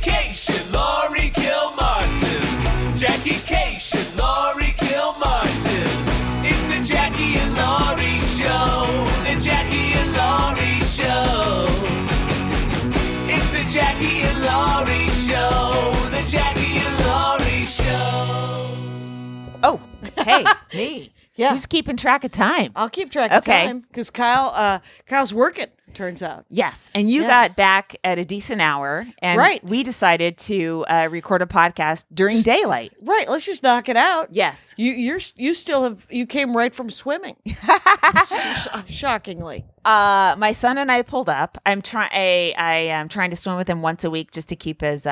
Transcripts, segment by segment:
Cation, Laurie Kilmartin. Jackie Cation, Laurie Kilmartin. It's the Jackie and Laurie Show. The Jackie and Laurie Show. It's the Jackie and Laurie Show. The Jackie and Laurie Show. Oh, hey, me. Yeah. Who's keeping track of time? I'll keep track of time because Kyle's working, turns out. Yes. And you got back at a decent hour. And we decided to record a podcast during daylight. Right. Let's just knock it out. Yes. You came right from swimming. Shockingly. My son and I pulled up. I am trying to swim with him once a week just to keep his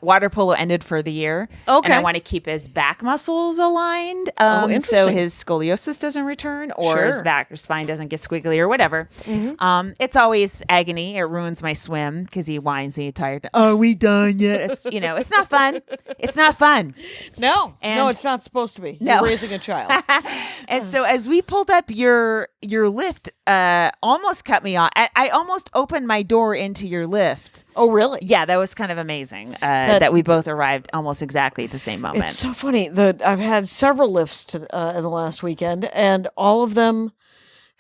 water polo ended for the year. Okay. And I want to keep his back muscles aligned. Interesting. So his scoliosis doesn't return or his back or spine doesn't get squiggly or whatever. Mm-hmm. It's always agony. It ruins my swim because he whines and he's tired. Are we done yet? It's not fun. It's not fun. No, it's not supposed to be. No. You're raising a child. And so as we pulled up, your lift almost cut me off. I almost opened my door into your lift. Oh, really? Yeah, that was kind of amazing that we both arrived almost exactly at the same moment. It's so funny. I've had several lifts in the last weekend, and all of them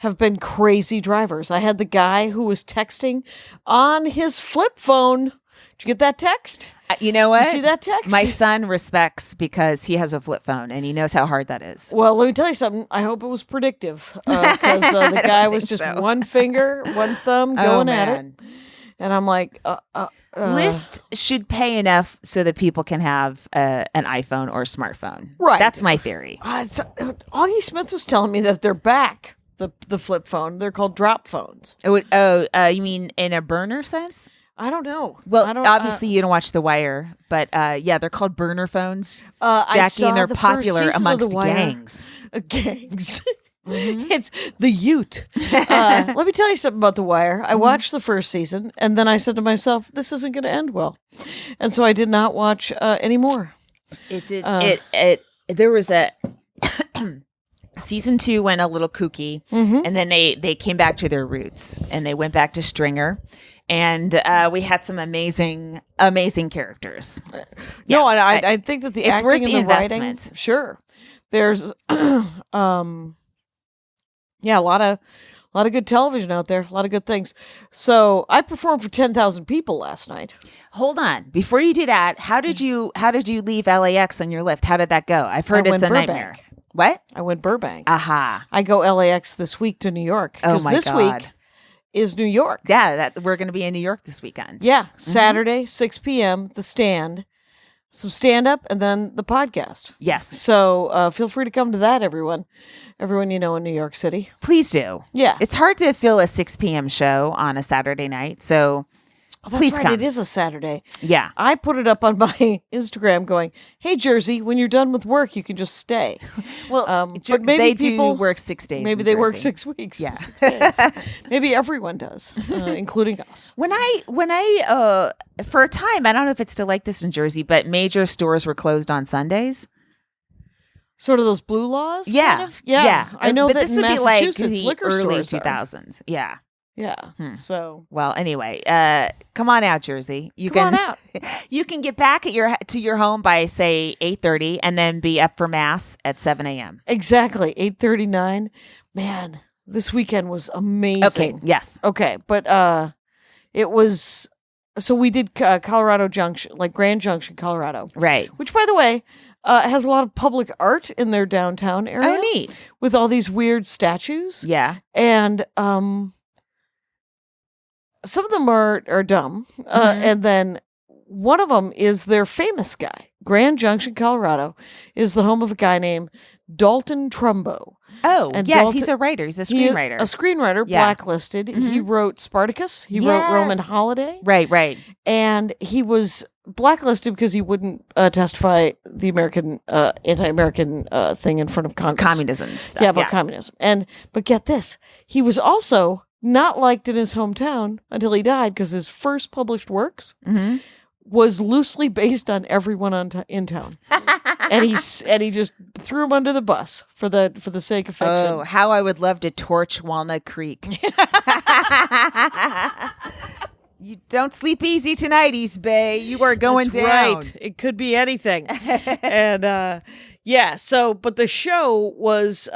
have been crazy drivers. I had the guy who was texting on his flip phone. Did you get that text? You know what? You see that text? My son respects because he has a flip phone and he knows how hard that is. Well, let me tell you something. I hope it was predictive because the guy was just one finger, one thumb going at it. And I'm like, Lyft should pay enough so that people can have an iPhone or a smartphone. Right. That's my theory. Augie Smith was telling me that they're back, the flip phone. They're called drop phones. You mean in a burner sense? I don't know. Well, obviously you don't watch The Wire, but they're called burner phones, Jackie, and they're popular amongst gangs. Gangs. Mm-hmm. It's the Ute. Let me tell you something about The Wire. I watched the first season, and then I said to myself, this isn't going to end well. And so I did not watch any more. It did. There was a... Season 2 went a little kooky, and then they came back to their roots, and they went back to Stringer. And we had some amazing characters. No, and I think that it's acting and the investment. Writing, sure. There's, a lot of good television out there, a lot of good things. So I performed for 10,000 people last night. Hold on, before you do that, how did you leave LAX on your lift? How did that go? I've heard it's a nightmare. What? I went Burbank. Aha. I go LAX this week to New York. Oh my this God. Week is New York. Yeah, we're going to be in New York this weekend. Yeah, Saturday, 6 p.m., The Stand, some stand-up, and then the podcast. Yes. So feel free to come to that, everyone. Everyone you know in New York City. Please do. Yeah. It's hard to fill a 6 p.m. show on a Saturday night, so please come. It is a Saturday. Yeah. I put it up on my Instagram going, hey, Jersey, when you're done with work, you can just stay. Well, but maybe do work 6 days. Maybe they work 6 weeks. Yeah. 6 days. Maybe everyone does, including us. When I for a time, I don't know if it's still like this in Jersey, but major stores were closed on Sundays. Sort of those blue laws? Yeah. Kind of? Yeah. I know but that this in would be like Massachusetts, the liquor early stores 2000s. Yeah. Yeah. So. Well, anyway, come on out, Jersey. Come on out. You can get back to your home by say 8:30, and then be up for mass at 7 a.m. Exactly, 8:39. Man, this weekend was amazing. Okay. Yes. Okay, but it was. So we did Colorado Junction, like Grand Junction, Colorado. Right. Which, by the way, has a lot of public art in their downtown area. Oh, neat. With all these weird statues. Yeah. And some of them are dumb. And then one of them is their famous guy. Grand Junction, Colorado, is the home of a guy named Dalton Trumbo. Oh, and yes, Dalton, he's a writer. He's a screenwriter. A screenwriter, blacklisted. He wrote Spartacus. He wrote Roman Holiday. Right. And he was blacklisted because he wouldn't testify the American anti-American thing in front of Congress. Communism stuff. Yeah, about communism. But get this, he was also not liked in his hometown until he died because his first published works was loosely based on everyone in town. and he just threw him under the bus for the sake of fiction. Oh, how I would love to torch Walnut Creek. You don't sleep easy tonight, East Bay. You are going That's down. right. It could be anything. And but the show was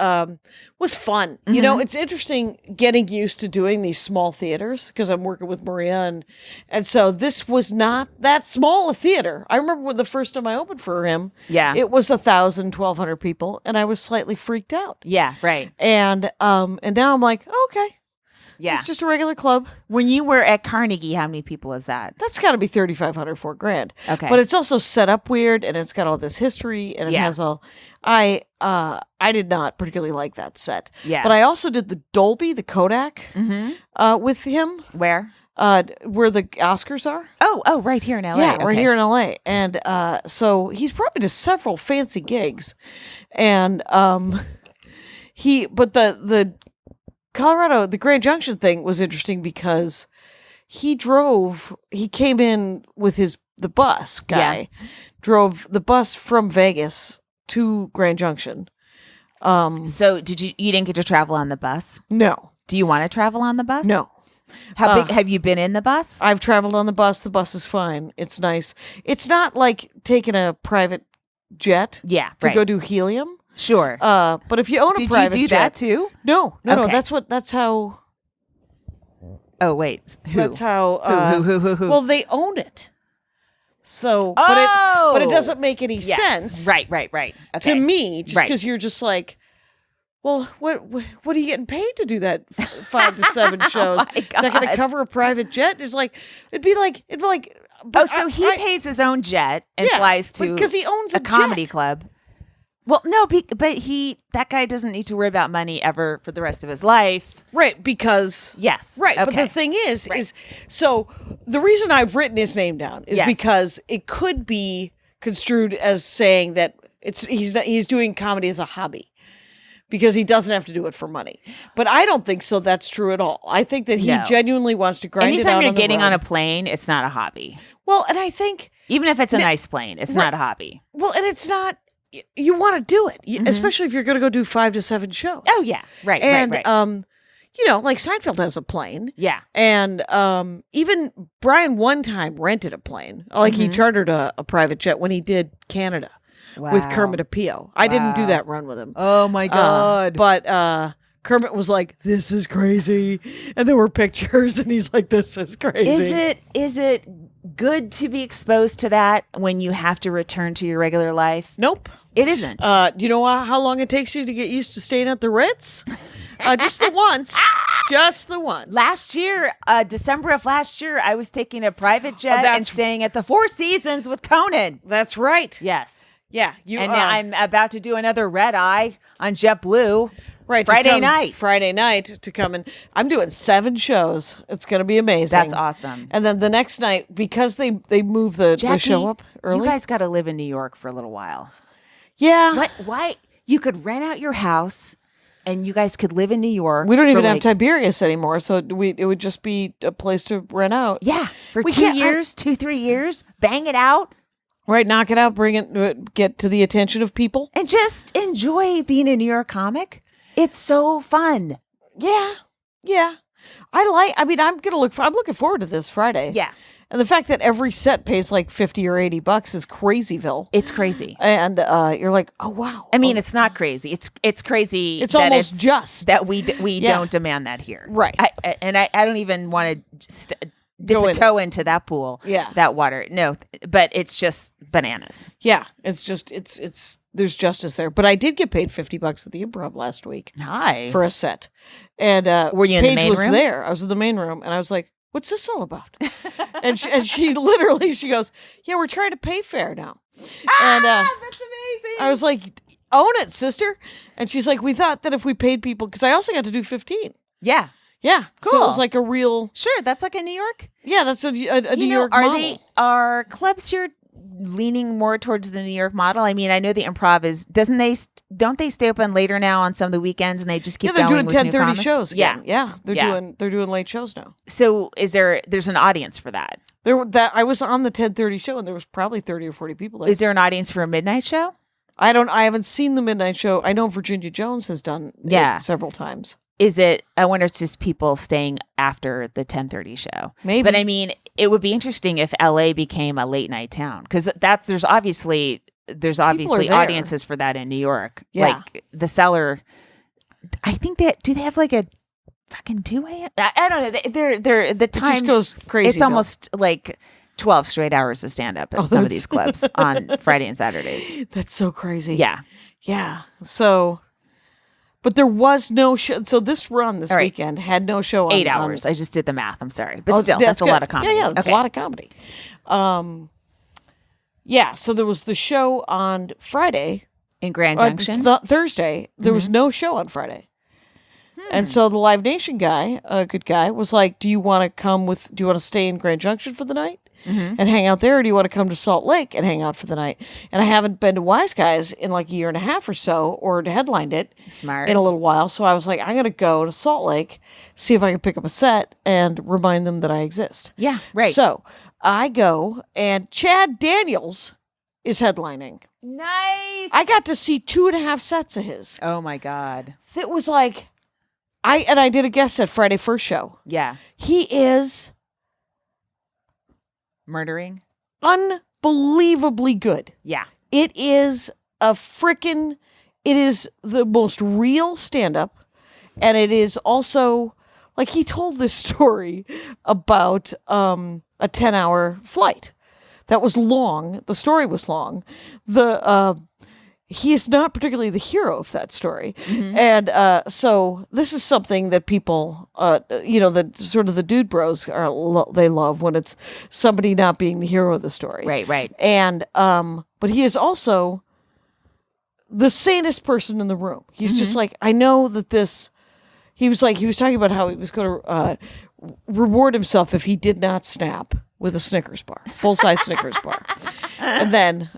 fun. You know, it's interesting getting used to doing these small theaters because I'm working with Maria and so this was not that small a theater. I remember when the first time I opened for him, it was 1,000, 1,200 people, and I was slightly freaked out. Yeah, right. And now I'm like, okay. Yeah. It's just a regular club. When you were at Carnegie, how many people is that? That's got to be 3,500, $4,000. Okay. But it's also set up weird, and it's got all this history, and it has all. I did not particularly like that set. Yeah. But I also did the Dolby, the Kodak, with him. Where? Where the Oscars are. Oh, right here in LA. Yeah, okay. right here in LA. And so he's brought me to several fancy gigs, and but the Colorado, the Grand Junction thing was interesting because he came in with the bus guy, drove the bus from Vegas to Grand Junction. So you didn't get to travel on the bus? No. Do you want to travel on the bus? No. How big have you been in the bus? I've traveled on the bus. The bus is fine. It's nice. It's not like taking a private jet to go do helium. Sure. But if you own a private jet. Did you do that too? No. Okay. That's how. Oh, wait. Who? That's how. Who? Well, they own it. So, but it doesn't make any sense. Right. Okay. To me, just because you're just like, well, what are you getting paid to do that 5 to 7 shows? Is that going to cover a private jet? It'd be like. But so he pays his own jet and flies to because he owns a comedy jet. club. Well, no, but that guy doesn't need to worry about money ever for the rest of his life. Right, because... Yes. Right, okay. but the thing is so the reason I've written his name down is because it could be construed as saying that he's doing comedy as a hobby because he doesn't have to do it for money. But I don't think so that's true at all. I think that he genuinely wants to grind it out. Anytime you're getting on a plane, it's not a hobby. Well, and I think... Even if it's a nice plane, it's not a hobby. Well, and it's not... You want to do it, especially if you're going to go do 5 to 7 shows. Oh yeah, right. You know, like Seinfeld has a plane. Yeah, and even Brian one time rented a plane, like he chartered a private jet when he did Canada with Kermit Apio. I didn't do that run with him. Oh my god! But Kermit was like, "This is crazy," and there were pictures, and he's like, "This is crazy." Is it good to be exposed to that when you have to return to your regular life? Nope. It isn't. Do you know how long it takes you to get used to staying at the Ritz? Just the once. Just the once. Last year, December of last year, I was taking a private jet and staying at the Four Seasons with Conan. That's right. Yes. Yeah. And now I'm about to do another red eye on JetBlue. Right. Friday night to come in. I'm doing 7 shows. It's going to be amazing. That's awesome. And then the next night, because they move the show up early. You guys got to live in New York for a little while. Yeah. Why? You could rent out your house and you guys could live in New York. We don't even have Tiberius anymore, so it would just be a place to rent out. Yeah. For 2 years, 3 years, bang it out. Right, knock it out, get to the attention of people. And just enjoy being a New York comic. It's so fun. Yeah. I'm looking forward to this Friday. Yeah. And the fact that every set pays like $50 or $80 is crazyville. It's crazy. And you're like, oh wow. I mean, it's not crazy. It's crazy. It's almost just that we don't demand that here. Right. I don't even want to dip a toe into that pool. Yeah. That water. No, but it's just bananas. Yeah. It's just there's justice there. But I did get paid $50 at the Improv last week. Hi. For a set. And were you in Paige the main was room? There. I was in the main room, and I was like, "What's this all about?" and she literally goes, "Yeah, we're trying to pay fair now." And that's amazing. I was like, "Own it, sister." And she's like, "We thought that if we paid people, because I also got to do 15." Yeah. Yeah. Cool. So it was like a real. Sure, that's like a New York. Yeah, that's a New York model. Are clubs here leaning more towards the New York model? I mean, I know the Improv is. Don't they stay open later now on some of the weekends and they just keep they're going doing with new 10:30 shows. Again. Yeah. They're doing late shows now. So there's an audience for that? I was on the 10:30 show and there was probably 30 or 40 people there. Is there an audience for a midnight show? I haven't seen the midnight show. I know Virginia Jones has done it several times. is it? I wonder if it's just people staying after the 10:30 show. Maybe. But I mean, it would be interesting if LA became a late night town, because there's obviously there. audiences for that in New York. Yeah. Like the Cellar. I think do they have like a fucking 2 a.m.? I don't know. They're the time just goes crazy, It's almost like 12 straight hours of stand up at some of these clubs on Friday and Saturdays. That's so crazy. Yeah. Yeah. So, but there was no show. So this run this weekend had no show on 8 hours. I just did the math. I'm sorry. But still, that's a good. lot of comedy. Yeah, that's a lot of comedy. Yeah, so there was the show on Friday. In Grand Junction? Thursday. There was no show on Friday. And so the Live Nation guy, a good guy, was like, do you want to stay in Grand Junction for the night and hang out there? Or do you want to come to Salt Lake and hang out for the night? And I haven't been to Wise Guys in like a year and a half or so, or headlined it Smart. in a little while. So I was like, I'm going to go to Salt Lake, see if I can pick up a set and remind them that I exist. Yeah, right. So I go, and Chad Daniels is headlining. Nice. I got to see 2.5 sets of his. Oh my God. It was like, I did a guest at Friday First Show. Yeah. He is Murdering. unbelievably good. Yeah. It is it is the most real stand-up. And it is also, like, he told this story about a 10-hour flight. That was long. The story was long. He is not particularly the hero of that story. And so this is something that people, that sort of the dude bros they love when it's somebody not being the hero of the story. Right. And, but he is also the sanest person in the room. He's just like, I know that he was talking about how he was going to reward himself if he did not snap with a Snickers bar, full-size Snickers bar. And then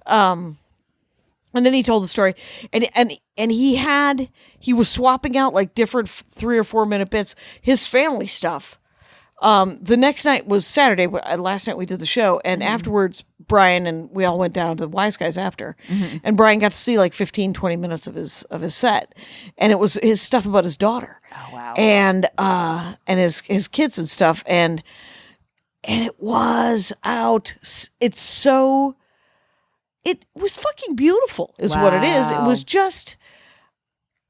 he told the story, and he was swapping out like different 3 or 4 minute bits, his family stuff. The next night was Saturday. Last night we did the show, and afterwards Brian and we all went down to the Wise Guys after, and Brian got to see like 15, 20 minutes of his set, and it was his stuff about his daughter. Oh wow. And his kids and stuff, and it was out. It was fucking beautiful, is what it is. It was just,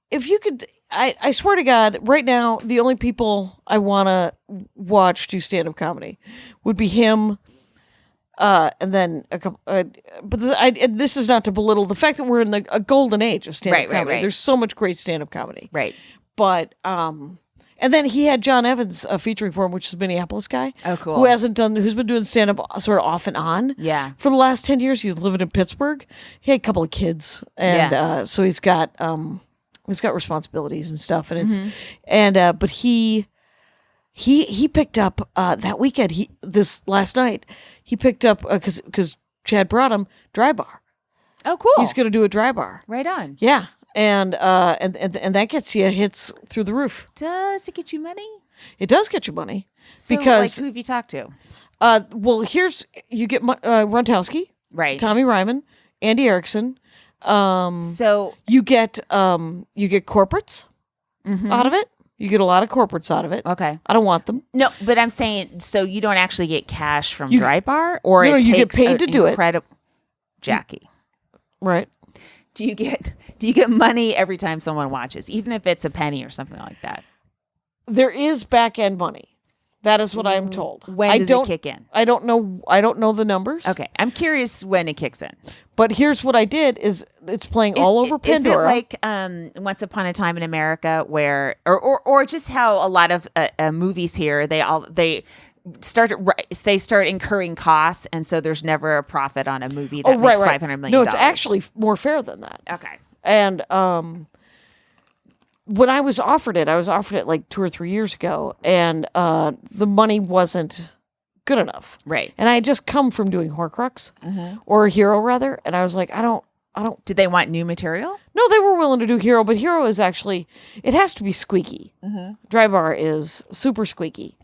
if you could, I swear to God, right now, the only people I want to watch do stand-up comedy would be him, and then a couple, and this is not to belittle the fact that we're in a golden age of stand-up comedy. Right. There's so much great stand-up comedy. Right. But, and then he had John Evans featuring for him, which is a Minneapolis guy. Oh, cool. Who's been doing stand-up sort of off and on. Yeah. For the last 10 years, he's living in Pittsburgh. He had a couple of kids. And so he's got responsibilities and stuff. And but he picked up that weekend, this last night, he picked up, because Chad brought him, Dry Bar. Oh, cool. He's going to do a Dry Bar. Right on. Yeah. And that gets you hits through the roof. Does it get you money? It does get you money. So, because who have you talked to? Well, you get Runtowski, Right. Tommy Ryman, Andy Erickson. So You get corporates out of it. You get a lot of corporates out of it. Okay. I don't want them. No, but I'm saying, so you don't actually get cash from Dry Bar, or No, it you get takes paid to do it. Jackie, Right. do you get money every time someone watches, even if it's a penny or something like that? There is back end money. That is what I am told. When does it kick in? I don't know the numbers. Okay, I'm curious when it kicks in. But here's what I did: is it's playing all over Pandora. Is it like Once Upon a Time in America, where or just how a lot of movies here they start incurring costs, and so there's never a profit on a movie that makes $500 million. No, it's actually more fair than that. Okay. And when I was offered it like 2 or 3 years ago, and the money wasn't good enough. Right. And I had just come from doing Horcrux, or Hero rather, and I was like, I don't. Did they want new material? No, they were willing to do Hero, but Hero is actually, it has to be squeaky. Dry Bar is super squeaky.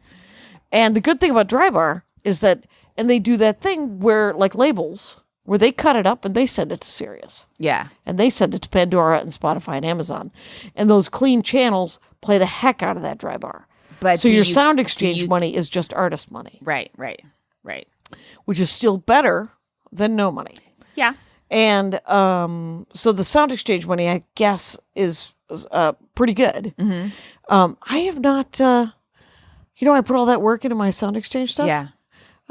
And the good thing about Dry Bar is that, and they do that thing where, like labels, where they cut it up and they send it to Sirius. Yeah. And they send it to Pandora and Spotify and Amazon. And those clean channels play the heck out of that dry bar. But so your sound exchange money is just artist money. Right. Which is still better than no money. Yeah. And so the sound exchange money, I guess, is pretty good. Mm-hmm. I have not, I put all that work into my sound exchange stuff. Yeah.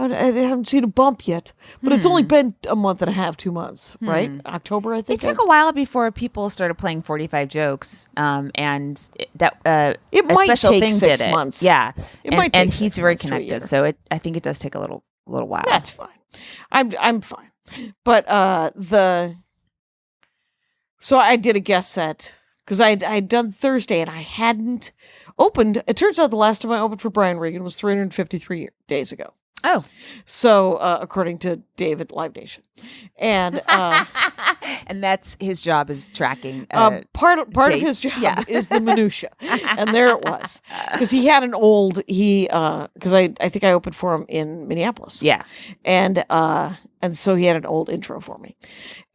I haven't seen a bump yet, but it's only been a month and a half, 2 months, right? October, I think. It took a while before people started playing 45 jokes, and that it a might special take thing 6 did it. months. Yeah, It might take and 6 he's very months to a year. connected, so I think it does take a little while. That's fine. I'm fine. But so I did a guest set because I'd done Thursday and I hadn't opened. It turns out the last time I opened for Brian Regan was 353 days ago. Oh, so according to Dave at Live Nation, and and that's his job is tracking. Part of his job is the minutia, and there it was because he had an old because I think I opened for him in Minneapolis, and so he had an old intro for me,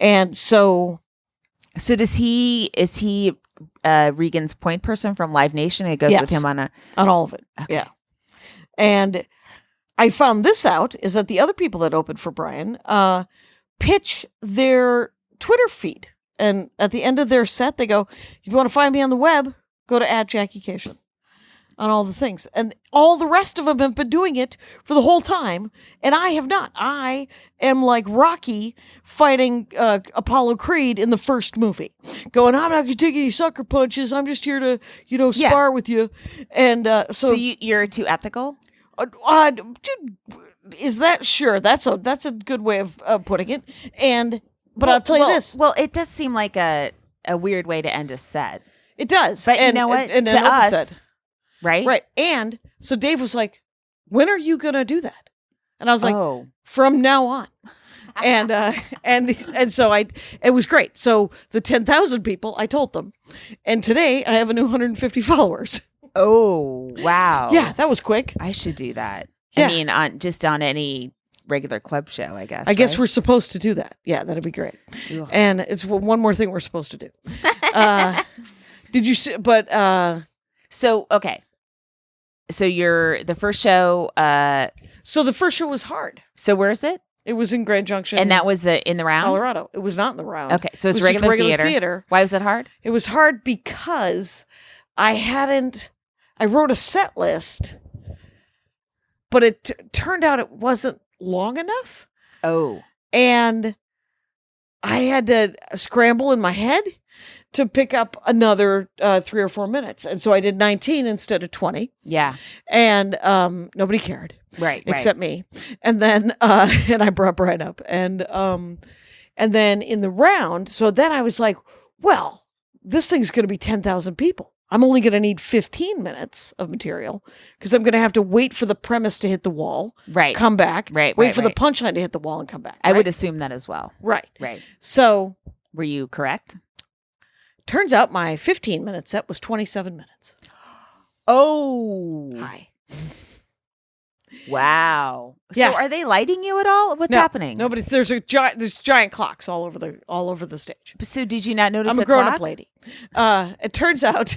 and so is he Regan's point person from Live Nation? It goes with him on all of it, okay. And I found this out is that the other people that opened for Brian pitch their Twitter feed. And at the end of their set, they go, if you want to find me on the web, go to @JackieCation on all the things. And all the rest of them have been doing it for the whole time. And I have not. I am like Rocky fighting Apollo Creed in the first movie. Going, I'm not going to take any sucker punches. I'm just here to, spar with you. And so you're too ethical? Is that sure? That's a good way of putting it. But I'll tell you this. Well, it does seem like a weird way to end a set. It does. But you know what? And to us, set, right? Right. And so Dave was like, when are you going to do that? And I was like, from now on. And so it was great. So the 10,000 people, I told them. And today I have a new 150 followers. Oh, wow. Yeah, that was quick. I should do that. Yeah. I mean, on any regular club show, I guess. I guess we're supposed to do that. Yeah, that'd be great. Ugh. And it's one more thing we're supposed to do. Did you see? But so okay. So the first show. So the first show was hard. So where is it? It was in Grand Junction, and that was in the Round, Colorado. It was not in the Round. Okay, so it's regular theater. Why was it hard? It was hard because I wrote a set list, but it turned out it wasn't long enough. Oh. And I had to scramble in my head to pick up another 3 or 4 minutes. And so I did 19 instead of 20. Yeah. And nobody cared. Right. Except me. And then and I brought Brian up. And then in the Round, so then I was like, well, this thing's going to be 10,000 people. I'm only going to need 15 minutes of material because I'm going to have to wait for the premise to hit the wall, right? Come back, right? Wait for the punchline to hit the wall and come back. I would assume that as well, right? Right. So, were you correct? Turns out my 15-minute set was 27 minutes. Oh, hi! Wow. Yeah. So, are they lighting you at all? What's happening? No, but there's giant clocks all over the stage. So, did you not notice? I'm a grown-up lady. It turns out.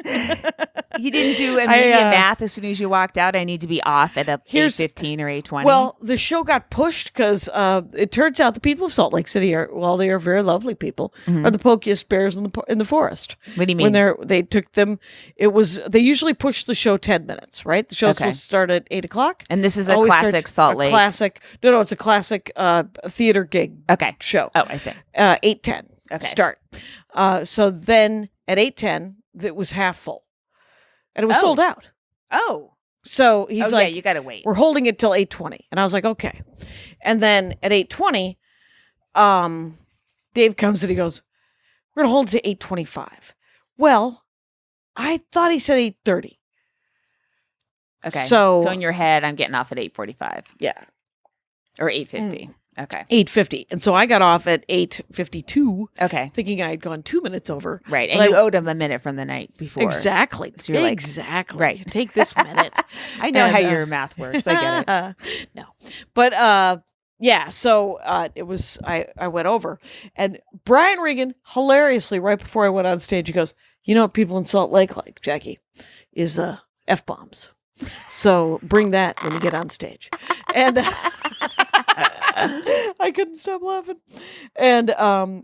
You didn't do immediate math as soon as you walked out. I need to be off at 8:15 or 8:20. Well, the show got pushed because it turns out the people of Salt Lake City they are very lovely people, are the pokiest bears in the forest. What do you mean? When they took them, they usually push the show 10 minutes, right? The show's supposed to start at 8:00, and this is a classic Salt Lake. No, it's a classic theater gig. Show. Oh, I see. 8:10 start. So then at 8:10. It was half full, and it was sold out. Oh, so he's like, "You got to wait. We're holding it till 8:20," and I was like, "Okay." And then at 8:20, Dave comes and he goes, "We're gonna hold it to 8:25." Well, I thought he said 8:30. Okay, so in your head, I'm getting off at 8:45. Yeah, or 8:50. Okay. 8:50. And so I got off at 8:52. Okay. Thinking I had gone 2 minutes over. Right. And you owed him a minute from the night before. Exactly. So you're exactly. Right. Take this minute. I know how your math works. I get it. No. But yeah, so it was I went over. And Brian Regan, hilariously, right before I went on stage, he goes, you know what people in Salt Lake like, Jackie, is F-bombs. So bring that when you get on stage. And I couldn't stop laughing. And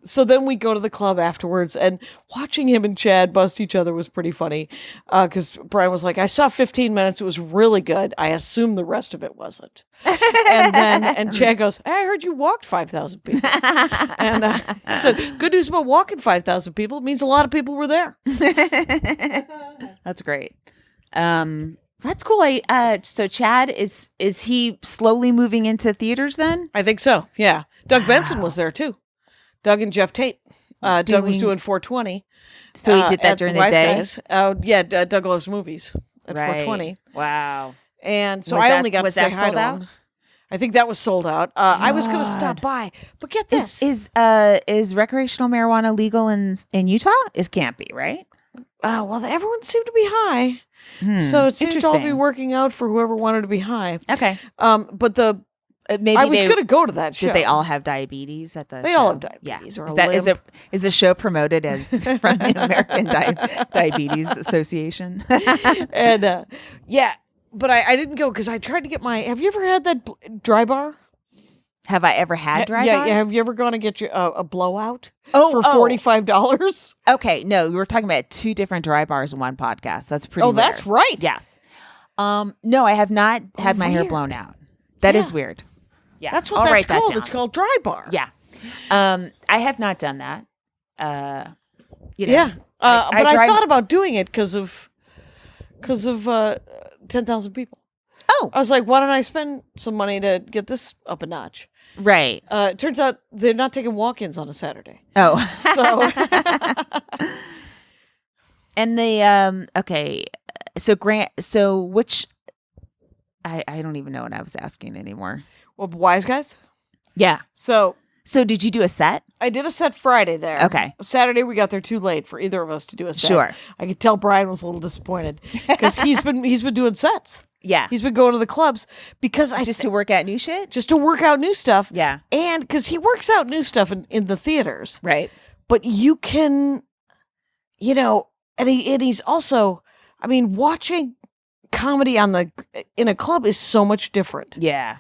so then we go to the club afterwards, and watching him and Chad bust each other was pretty funny. Because Brian was like, I saw 15 minutes. It was really good. I assume the rest of it wasn't. And Chad goes, hey, I heard you walked 5,000 people. And I said, good news about walking 5,000 people. It means a lot of people were there. That's great. That's cool. So Chad, is he slowly moving into theaters then? I think so. Yeah. Doug Benson was there too. Doug and Jeff Tate. Doug was doing 420. So he did that during the day? Guys. Yeah. Doug loves movies at 420. Wow. And so I only got to say hi to him. Out? I think that was sold out. I was going to stop by, but get this. Is recreational marijuana legal in Utah? It can't be, right? Well, everyone seemed to be high. So it seemed to all be working out for whoever wanted to be high. Okay. But maybe I was going to go to that show. Did they all have diabetes at the show? They all have diabetes. Yeah. Or is the show promoted as from the American Diabetes Association? And yeah, but I didn't go because I tried to get my. Have you ever had that dry bar? Have I ever had dry bar? Yeah. Have you ever gone to get a blowout for $45? Okay, no, we were talking about 2 different dry bars in one podcast. That's pretty. Weird. That's right. Yes. No, I have not had my hair blown out. That is weird. Yeah, that's what that's called. It's called dry bar. Yeah. I have not done that. Yeah. But I thought about doing it because of 10,000 people. Oh, I was like, why don't I spend some money to get this up a notch? Right. It turns out they're not taking walk-ins on a Saturday. Oh. So. And the okay. So which I don't even know what I was asking anymore. Well, Wise Guys? Yeah. So did you do a set? I did a set Friday there. Okay. Saturday we got there too late for either of us to do a set. Sure. I could tell Brian was a little disappointed because he's been doing sets. Yeah. He's been going to the clubs because to work out new shit? Just to work out new stuff. Yeah. And because he works out new stuff in the theaters. Right. But you can, and he's also, I mean, watching comedy in a club is so much different. Yeah.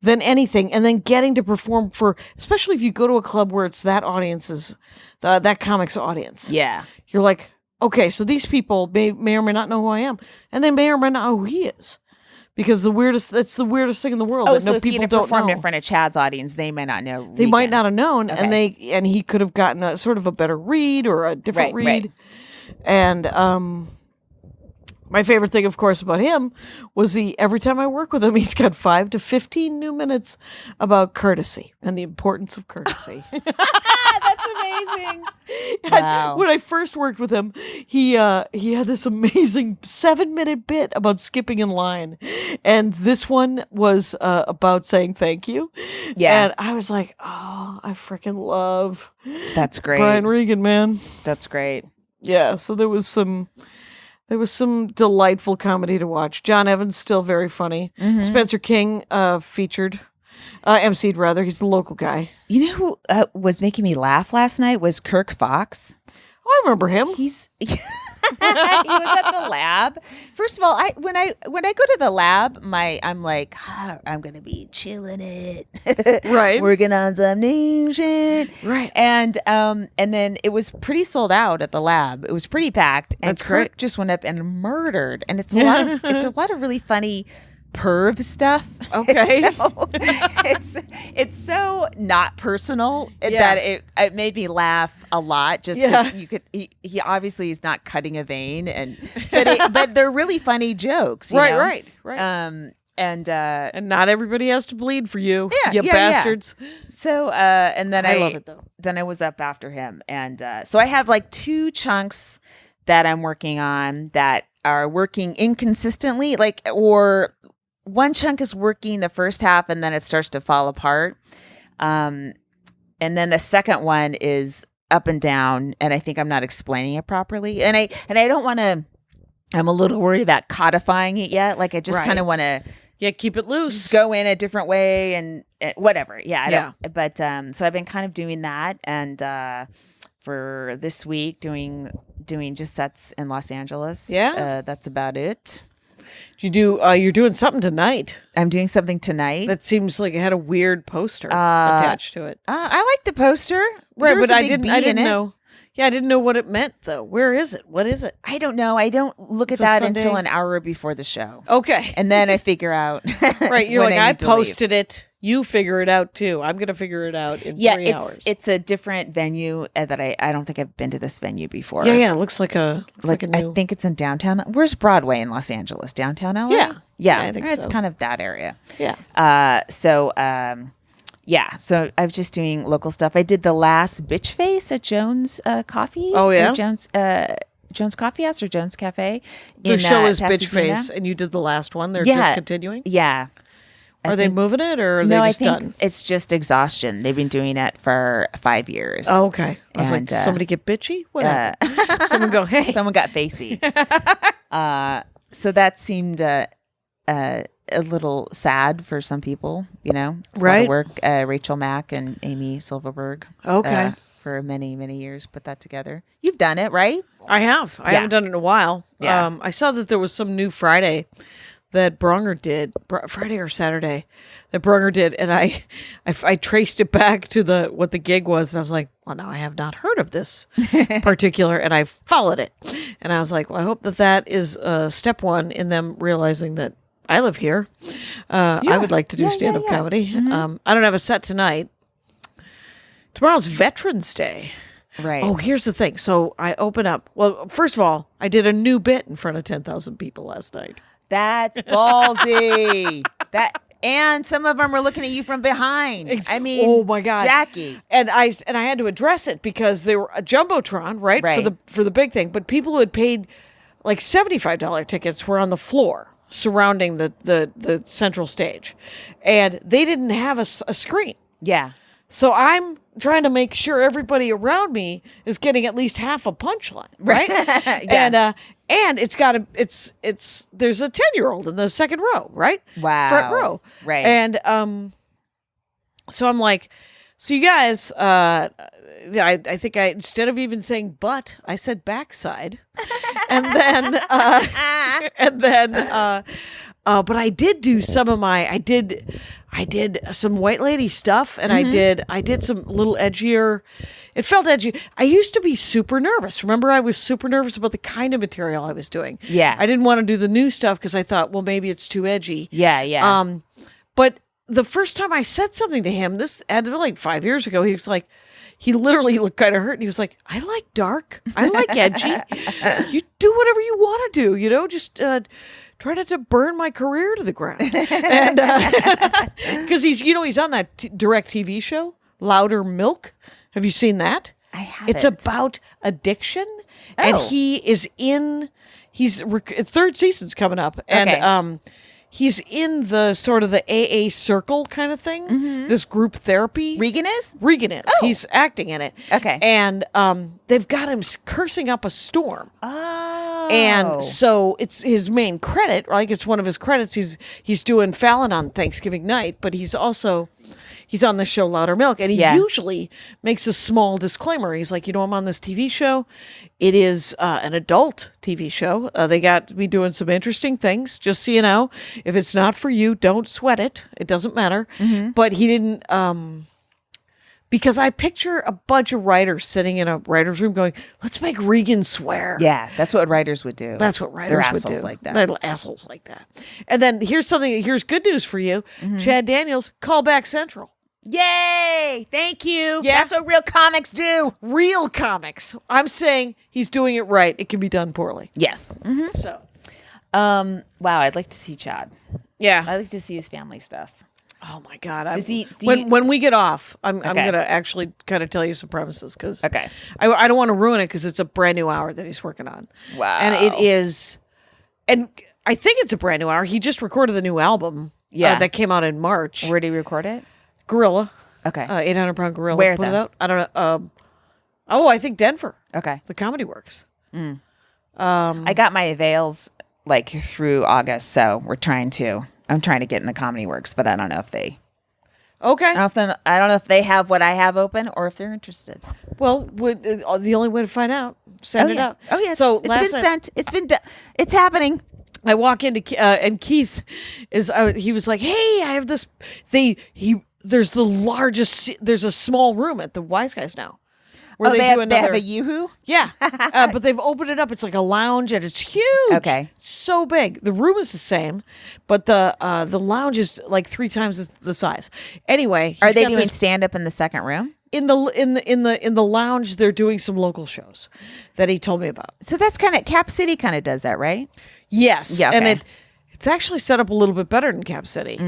Than anything. And then getting to perform especially if you go to a club where it's that audience's, that comic's audience. Yeah. You're like, okay, so these people may or may not know who I am. And they may or may not know who he is. Because that's the weirdest thing in the world. Oh, that so if people he had don't performed know. in front of Chad's audience, they may not know. They might not have known, Okay. and he could have gotten a sort of a better read or a different read. Right. And my favorite thing, of course, about him was every time I work with him, he's got 5 to 15 new minutes about courtesy and the importance of courtesy. That's amazing. Wow. When I first worked with him, he had this amazing 7-minute bit about skipping in line, and this one was about saying thank you. Yeah, and I was like, oh, I freaking love that's great, Brian Regan, man. That's great. Yeah, so there was some delightful comedy to watch. John Evans still very funny. Mm-hmm. Spencer King emceed rather. He's the local guy. You know who was making me laugh last night was Kirk Fox. Oh, I remember him. He was at the lab. First of all, when I go to the lab, I'm like, I'm gonna be chilling it, right? Working on some new shit, right? And then it was pretty sold out at the lab. It was pretty packed. And That's Kirk great. just went up and murdered. And it's a lot of really funny perv stuff. Okay. It's so not personal that it made me laugh a lot. Just because he obviously is not cutting a vein, but they're really funny jokes. You know? Right. And not everybody has to bleed for you, you bastards. Yeah. So and then I love it though. Then I was up after him, and so I have like 2 chunks that I'm working on that are working inconsistently, or one chunk is working the first half and then it starts to fall apart. And then the second one is up and down, and I think I'm not explaining it properly. And I don't want to, I'm a little worried about codifying it yet. Like I just kind of want to keep it loose. Go in a different way and whatever. I don't, but so I've been kind of doing that, and for this week doing doing just sets in Los Angeles. Yeah? That's about it. You're doing something tonight. I'm doing something tonight. That seems like it had a weird poster attached to it. I like the poster. Right, There was but a I big didn't bee in it. know. Yeah, I didn't know what it meant though. Where is it? What is it? I don't know. I don't look It's at a that Sunday? until an hour before the show. Okay. And then I figure out. Right, you're when like, I need to leave. posted it. You figure it out too. I'm going to figure it out in 3 hours. It's a different venue that I don't think I've been to this venue before. Yeah, it looks like a new. I think it's in downtown. Where's Broadway in Los Angeles? Downtown LA? Yeah. Yeah, I think it's so. kind of that area. Yeah. So I'm just doing local stuff. I did the last bitch face at Jones Coffee. Oh, yeah? Or Jones Coffee House or Jones Cafe. The show is Bitch Pasadena. Face, and you did the last one. They're Yeah. discontinuing. Yeah. Are they moving it, or are No, they I just think done? it's just exhaustion. They've been doing it for 5 years. Oh, okay. I was like, And, did somebody get bitchy? What happened? Someone go, hey. Someone got facey. So that seemed a little sad for some people, It's a lot Right. of work. Rachel Mack and Amy Silverberg. Okay. For many, many years, put that together. You've done it, right? I have. I Yeah. haven't done it in a while. Yeah. I saw that there was some new Friday that Bronger did, Friday or Saturday, that Bronger did, and I traced it back to what the gig was, and I was like, well, now I have not heard of this particular, and I followed it, and I was like, well, I hope that is step one in them realizing that I live here. I would like to do stand-up comedy. Mm-hmm. I don't have a set tonight. Tomorrow's Veterans Day. Right. Oh, here's the thing. So I open up. Well, first of all, I did a new bit in front of 10,000 people last night. That's ballsy. And some of them were looking at you from behind. I mean, oh my God, Jackie. And I had to address it because they were a jumbotron, right? For the big thing. But people who had paid like $75 tickets were on the floor surrounding the central stage, and they didn't have a screen. Yeah. So I'm trying to make sure everybody around me is getting at least half a punchline, right? Yeah. And there's a 10-year-old in the second row, right? Wow. Front row. Right. And so I'm like, so you guys, I think instead of even saying butt, I said backside. and then but I did do some of I did some white lady stuff, and I did some little edgier. It felt edgy. I used to be super nervous. Remember, I was super nervous about the kind of material I was doing. Yeah. I didn't want to do the new stuff because I thought, well, maybe it's too edgy. Yeah. But the first time I said something to him, this had to be like 5 years ago, he was like, he literally looked kind of hurt, and he was like, I like dark. I like edgy. You do whatever you want to do, just try not to burn my career to the ground. And because he's on that direct TV show, Louder Milk. Have you seen that? I haven't. It's about addiction, and third season's coming up, and Okay. He's in the sort of the AA circle kind of thing, this group therapy. Regan is? Regan is. Oh. He's acting in it. Okay. And they've got him cursing up a storm. Oh. And so it's his main credit, like it's one of his credits. He's doing Fallon on Thanksgiving night, but he's on the show Louder Milk, and he usually makes a small disclaimer. He's like, I'm on this TV show. It is an adult TV show. They got me doing some interesting things. Just so you know, if it's not for you, don't sweat it. It doesn't matter. But he didn't, because I picture a bunch of writers sitting in a writer's room going, let's make Regan swear. Yeah, that's what writers would do. That's what writers They're would assholes do. like that. They're assholes like that. And then here's good news for you. Chad Daniels, Callback Central. Yay! Thank you. Yeah. That's what real comics do. Real comics. I'm saying he's doing it right. It can be done poorly. Yes. So, Wow, I'd like to see Chad. yeah. I'd like to see his family stuff. Oh my God. When we get off, I'm going to actually kind of tell you some premises because Okay. I don't want to ruin it because it's a brand new hour that he's working on. Wow. And it is, and I think it's a brand new hour. He just recorded the new album that came out in March. Where do you record it? Gorilla. Okay. 800-pound Gorilla. Where, put it though? out. I don't know. I think Denver. Okay. The Comedy Works. I got my avails like through August, so I'm trying to get in the Comedy Works, but I don't know if they Okay. I don't know if they have what I have open or if they're interested. Well, the only way to find out, send it out. Oh yeah. So it's last been night, sent. It's been. It's happening. I walk into and Keith he was like, "Hey, I have this." There's the largest. There's a small room at the Wise Guys now. Where they have a Yoo-hoo? Yeah, but they've opened it up. It's like a lounge, and it's huge. Okay, so big. The room is the same, but the lounge is like 3 times the size. Anyway, are they doing stand up in the second room? In the lounge, they're doing some local shows that he told me about. So that's kind of Cap City kind of does that, right? Yes, yeah, okay. And it's actually set up a little bit better than Cap City.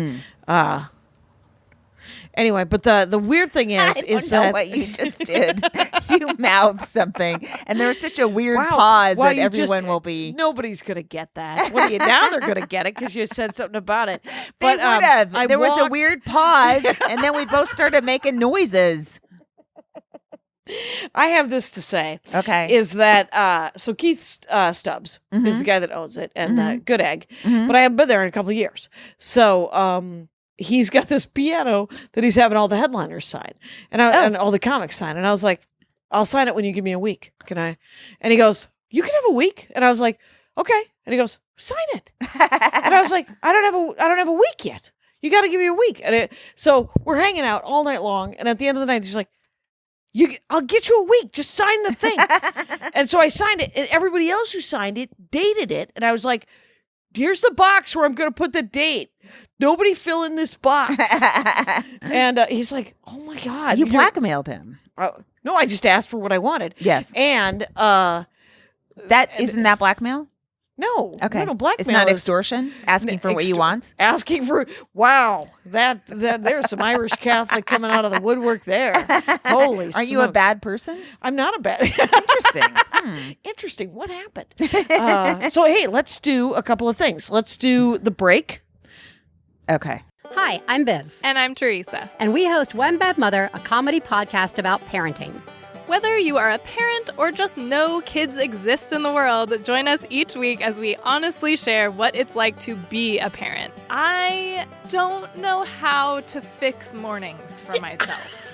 Anyway, but the weird thing is I don't know that what you just did. You mouthed something, and there was such a weird pause that everyone will be. Nobody's gonna get that. What are you now? They're gonna get it because you said something about it. But they would have. There was a weird pause, and then we both started making noises. I have this to say. Okay, is that so Keith Stubbs is the guy that owns it, and Good Egg, but I haven't been there in a couple of years. So he's got this piano that he's having all the headliners sign and all the comics sign. And I was like, I'll sign it when you give me a week. Can I? And he goes, you can have a week. And I was like, okay. And he goes, sign it. And I was like, I don't have a week yet. You got to give me a week. And so we're hanging out all night long. And at the end of the night, he's like, I'll get you a week. Just sign the thing. And so I signed it. And everybody else who signed it dated it. And I was like, here's the box where I'm going to put the date. Nobody fill in this box. And he's like, oh my God. You blackmailed him. No, I just asked for what I wanted. Yes. And isn't that blackmail? No. Okay. No, blackmail. It's not extortion? Asking for what you want? Asking for, wow. That there's some Irish Catholic coming out of the woodwork there. Holy smokes. Are you a bad person? I'm not a bad. Interesting. Interesting. What happened? So, hey, let's do a couple of things. Let's do the break. Okay. Hi, I'm Biz. And I'm Teresa. And we host One Bad Mother, a comedy podcast about parenting. Whether you are a parent or just know kids exist in the world, join us each week as we honestly share what it's like to be a parent. I don't know how to fix mornings for myself.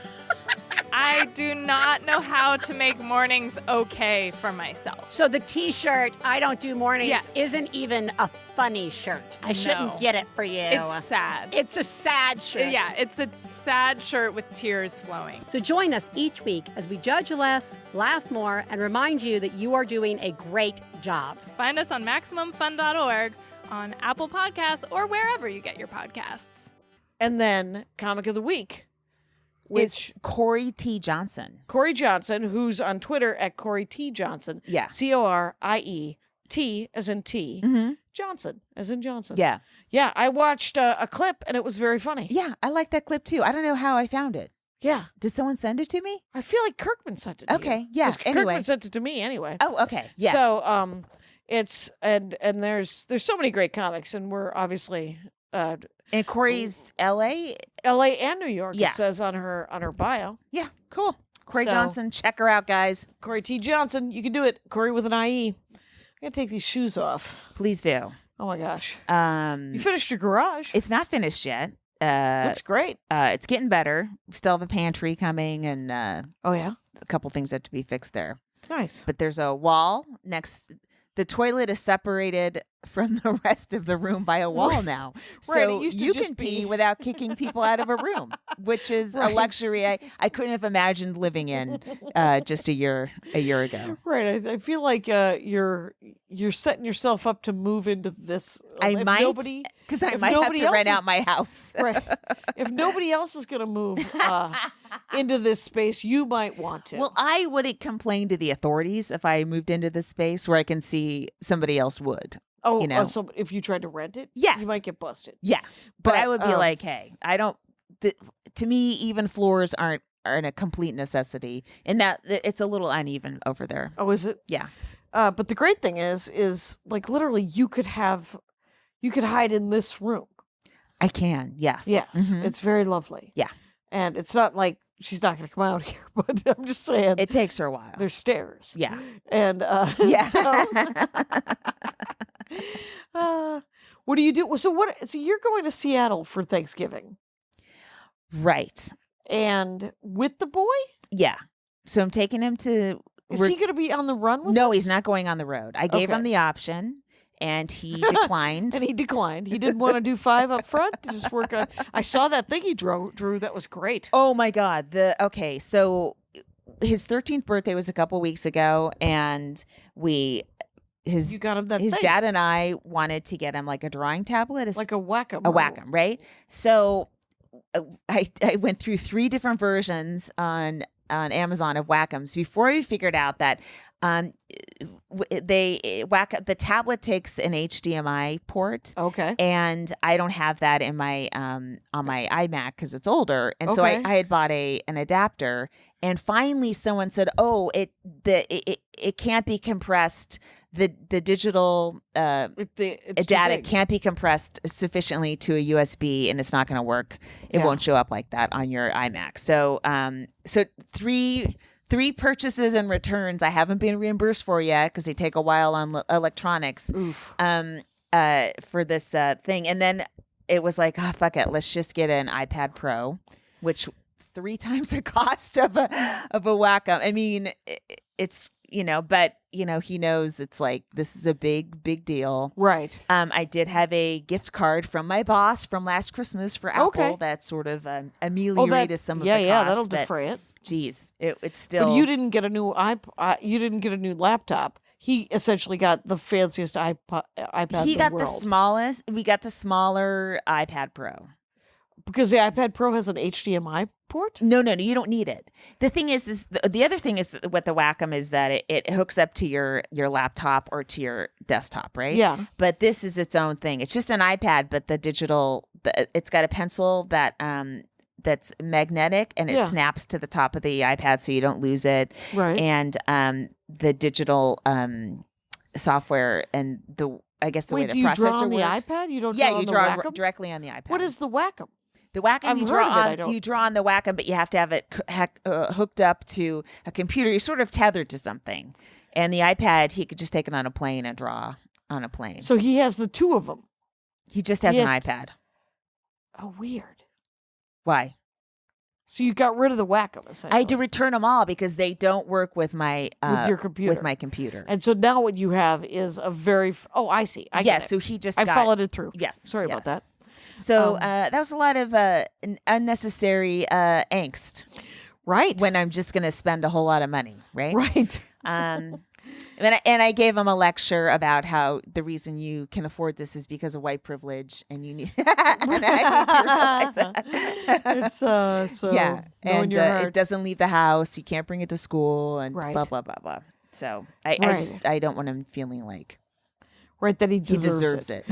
I do not know how to make mornings okay for myself. So the t-shirt, I don't do mornings, yes, isn't even a funny shirt. I shouldn't get it for you. It's sad. It's a sad shirt. Yeah, it's a sad shirt with tears flowing. So join us each week as we judge less, laugh more, and remind you that you are doing a great job. Find us on MaximumFun.org, on Apple Podcasts, or wherever you get your podcasts. And then Comic of the Week. Which Corie T. Johnson. Corie Johnson, who's on Twitter at Corie T. Johnson. Yeah. Corie, T as in T, Johnson as in Johnson. Yeah. Yeah, I watched a clip and it was very funny. Yeah, I like that clip too. I don't know how I found it. Yeah. Did someone send it to me? I feel like Kirkman sent it to Okay, you. yeah. Anyway. Kirkman sent it to me anyway. Oh, okay. Yes. So it's and there's so many great comics, and we're obviously in Corey's LA and New York, yeah, it says on her bio. Yeah, cool. Corie Johnson, check her out, guys. Corie T. Johnson, you can do it. Corie with an IE. I gotta take these shoes off. Please do. Oh my gosh. You finished your garage. It's not finished yet. Looks great. It's getting better. We still have a pantry coming, and oh yeah, a couple things have to be fixed there. Nice. But there's a wall next. The toilet is separated from the rest of the room by a wall now. So you can pee without kicking people out of a room, which is a luxury I couldn't have imagined living in just a year ago. Right. I feel like you're setting yourself up to move into this. I might, because I might have to rent out my house. Right. If nobody else is going to move into this space, you might want to. Well, I wouldn't complain to the authorities if I moved into this space where I can see somebody else would. Oh, you know? So if you tried to rent it, yes, you might get busted. Yeah, but I would be like, hey, I don't. To me, even floors aren't a complete necessity, in that it's a little uneven over there. Oh, is it? Yeah. But the great thing is like literally you could hide in this room. I can. Yes. Yes. Mm-hmm. It's very lovely. Yeah. And it's not like she's not going to come out here, but I'm just saying it takes her a while. There's stairs. Yeah. And yeah. What do you do? So you're going to Seattle for Thanksgiving. Right. And with the boy? Yeah. So I'm taking him to. Is he going to be on the run with No, us? he's not going on the road. I gave Okay. him the option. And he declined. And he declined. He didn't want to do 5 up front to just work on. I saw that thing he drew. That was great. Oh my God. So his 13th birthday was a couple weeks ago, and You got him that his thing. dad and I wanted to get him like a drawing tablet, Like a Wacom. a Wacom, right? So I went through 3 different versions on Amazon of Wacoms before we figured out that the tablet takes an HDMI port. Okay. And I don't have that in my on my iMac because it's older, and so I had bought an adapter. And finally, someone said, "Oh, it can't be compressed. The digital data can't be compressed sufficiently to a USB, and it's not going to work. It won't show up like that on your iMac." So three purchases and returns I haven't been reimbursed for yet because they take a while on electronics. For this thing, and then it was like, oh fuck it, let's just get an iPad Pro, which 3 times the cost of a Wacom. I mean, it's but he knows it's like this is a big deal, Right. I did have a gift card from my boss from last Christmas for Apple. Okay. That sort of ameliorated some of the cost. Yeah, that'll defray it. Geez, it's still. But you didn't get a new you didn't get a new laptop. He essentially got the fanciest iPad. He in got the the world. smallest. We got the smaller iPad Pro. Because the iPad Pro has an HDMI port. No, you don't need it. The thing is the other thing is that with the Wacom is that it hooks up to your laptop or to your desktop, right? Yeah. But this is its own thing. It's just an iPad, but the digital. It's got a pencil that's magnetic, and it snaps to the top of the iPad so you don't lose it. Right. And the digital software and the way the processor do you draw on the works. iPad? You don't. Yeah, draw you on draw the Wacom? directly on the iPad. What is the Wacom? The Wacom? I've You heard of it, I draw don't- you draw on the Wacom, but you have to have it hooked up to a computer. You're sort of tethered to something. And the iPad, he could just take it on a plane and draw on a plane. So he has the 2 of them. He just has he an has- iPad. Oh, weird. Why? So you got rid of the Wacom, essentially. I had to return them all because they don't work with my With your computer. With my computer. And so now what you have is a very. I see. I get it. So he just I got, followed it through. Yes. Sorry about that. So that was a lot of unnecessary angst. Right. When I'm just going to spend a whole lot of money, right? Right. And I gave him a lecture about how the reason you can afford this is because of white privilege, and you need. And I need to realize that. It's so yeah, knowing and your heart. it doesn't leave the house. You can't bring it to school, and Right. blah blah blah blah. So I Right. just I don't want him feeling like Right, that he he deserves it.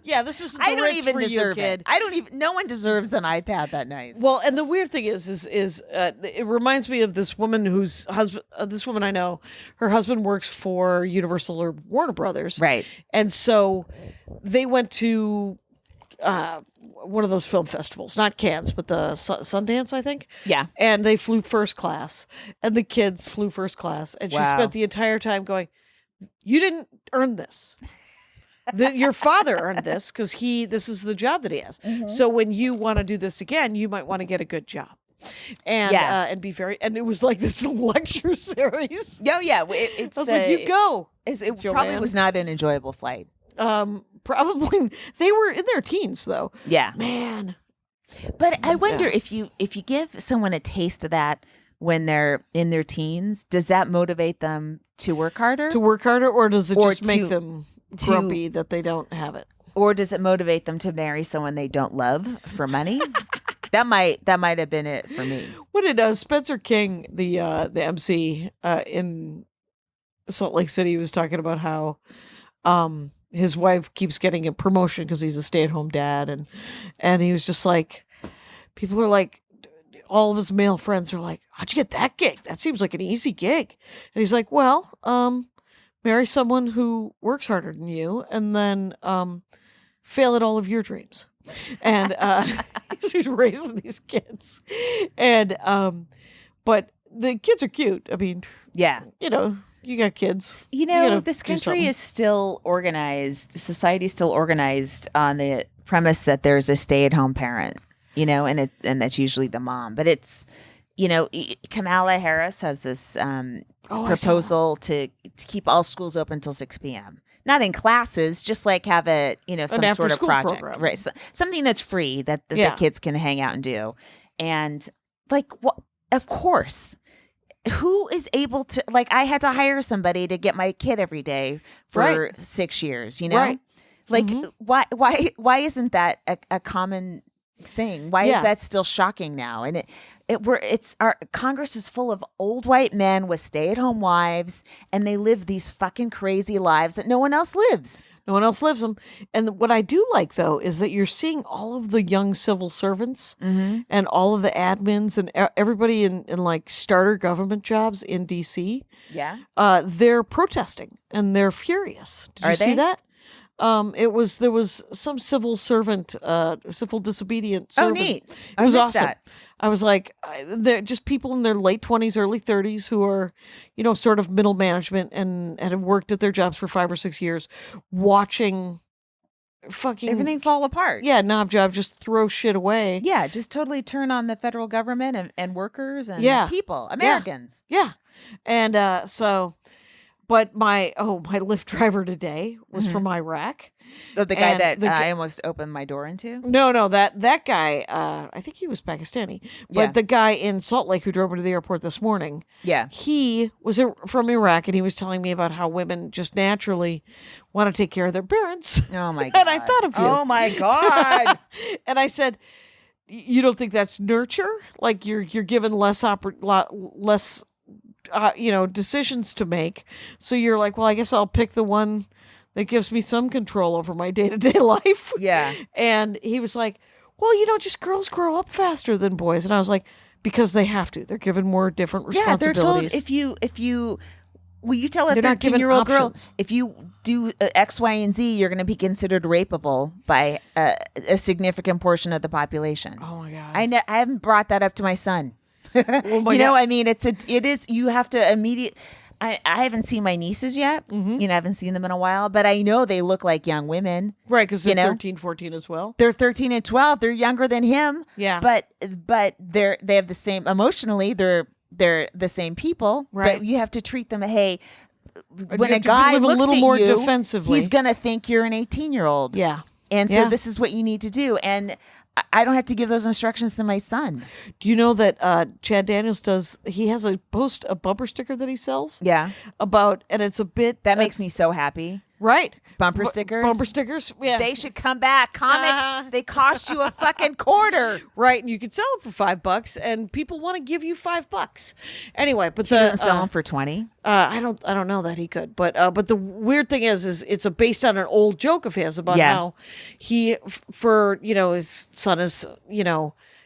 Yeah, this is. I don't even deserve it. I don't even. No one deserves an iPad that nice. Well, and the weird thing is it reminds me of this woman whose husband, this woman I know, her husband works for Universal or Warner Brothers, Right. And so they went to one of those film festivals, not Cannes, but the Sundance, I think. Yeah. And they flew first class, and the kids flew first class, and she Wow. spent the entire time going, "You didn't earn this." Your father earned this because this is the job that he has. Mm-hmm. So when you want to do this again, you might want to get a good job, and and be very. And it was like this lecture series. Oh yeah, it's. I was like, you go. It probably Joanne. was not an enjoyable flight. Probably they were in their teens though. Yeah, Man, but I wonder if you give someone a taste of that when they're in their teens, does that motivate them to work harder? to work harder, or does it Or just make to- them grumpy that they don't have it? Or does it motivate them to marry someone they don't love for money? that might have been it for me. What did Spencer King, the MC in Salt Lake City, was talking about how his wife keeps getting a promotion because he's a stay-at-home dad, and he was just like, people are like, all of his male friends are like, "How'd you get that gig? That seems like an easy gig." And he's like, "Well, marry someone who works harder than you, and then fail at all of your dreams." And he's raising these kids, and but the kids are cute. I mean, Yeah. You got kids. You gotta know, this do country something. is still organized. Society is still organized on the premise that there's a stay-at-home parent, and that's usually the mom. But it's, Kamala Harris has this proposal to keep all schools open until 6 p.m. Not in classes, just like have it, some sort of project, program. Right? So, something that's free that the kids can hang out and do. And of course, who is able to, I had to hire somebody to get my kid every day for 6 years, Right. Why isn't that a common thing? Why is that still shocking now? And our Congress is full of old white men with stay-at-home wives, and they live these fucking crazy lives that no one else lives. No one else lives them. And what I do like, though, is that you're seeing all of the young civil servants and all of the admins and everybody in starter government jobs in D.C. Yeah. They're protesting and they're furious. Did you see that? There was some civil servant, civil disobedient servant. Oh, neat. It was awesome. That. I was like, they're just people in their late 20s, early 30s who are, sort of middle management and have worked at their jobs for 5 or 6 years, watching fucking everything fall apart. Yeah, knob job, just throw shit away. Yeah, just totally turn on the federal government and workers and people, Americans. Yeah. And so... But my Lyft driver today was from Iraq. Oh, the guy that I almost opened my door into? No, that guy, I think he was Pakistani. But the guy in Salt Lake who drove me to the airport this morning, he was from Iraq, and he was telling me about how women just naturally want to take care of their parents. Oh, my God. And I thought of you. Oh, my God. And I said, you don't think that's nurture? Like you're given less decisions to make. So you're like, well, I guess I'll pick the one that gives me some control over my day-to-day life. Yeah. And he was like, well, just girls grow up faster than boys. And I was like, because they have to. They're given more different responsibilities. Yeah, they're told if you you tell a 13-year-old girl, if you do X, Y, and Z, you're going to be considered rapeable by a significant portion of the population. Oh, my God. I haven't brought that up to my son. Oh my God. I mean, it is, you have to I haven't seen my nieces yet. I haven't seen them in a while, but I know they look like young women. Right, because they're 13, 14 as well. They're 13 and 12. They're younger than him. Yeah. But they have the same, emotionally, they're the same people. Right. But you have to treat them, hey, when a guy looks a little at more you, defensively, he's going to think you're an 18-year-old. Yeah. And so this is what you need to do. And I don't have to give those instructions to my son. Do you know that Chad Daniels he has a bumper sticker that he sells? Yeah. And it's a bit... That makes me so happy. Right. Bumper stickers. Bumper stickers. Yeah. They should come back. Comics, they cost you a fucking quarter. Right. And you can sell them for $5 and people want to give you $5. Anyway, but he doesn't sell them for 20. I don't know that he could, but the weird thing is it's based on an old joke of his about how he, for, his son is,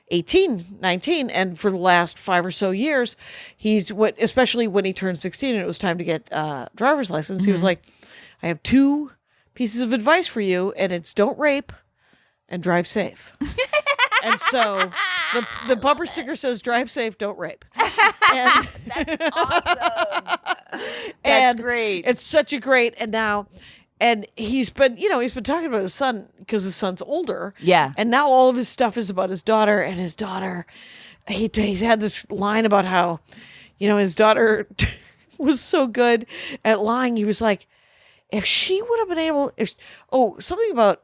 18, 19, and for the last 5 or so years, especially when he turned 16 and it was time to get driver's license, he was like, I have 2 pieces of advice for you, and it's don't rape and drive safe. And so the bumper sticker says drive safe, don't rape. And, that's awesome. That's great. It's such a great, and he's been talking about his son because his son's older. Yeah. And now all of his stuff is about his daughter, and his daughter, he's had this line about how, his daughter was so good at lying. He was like, if she would have been able, something about,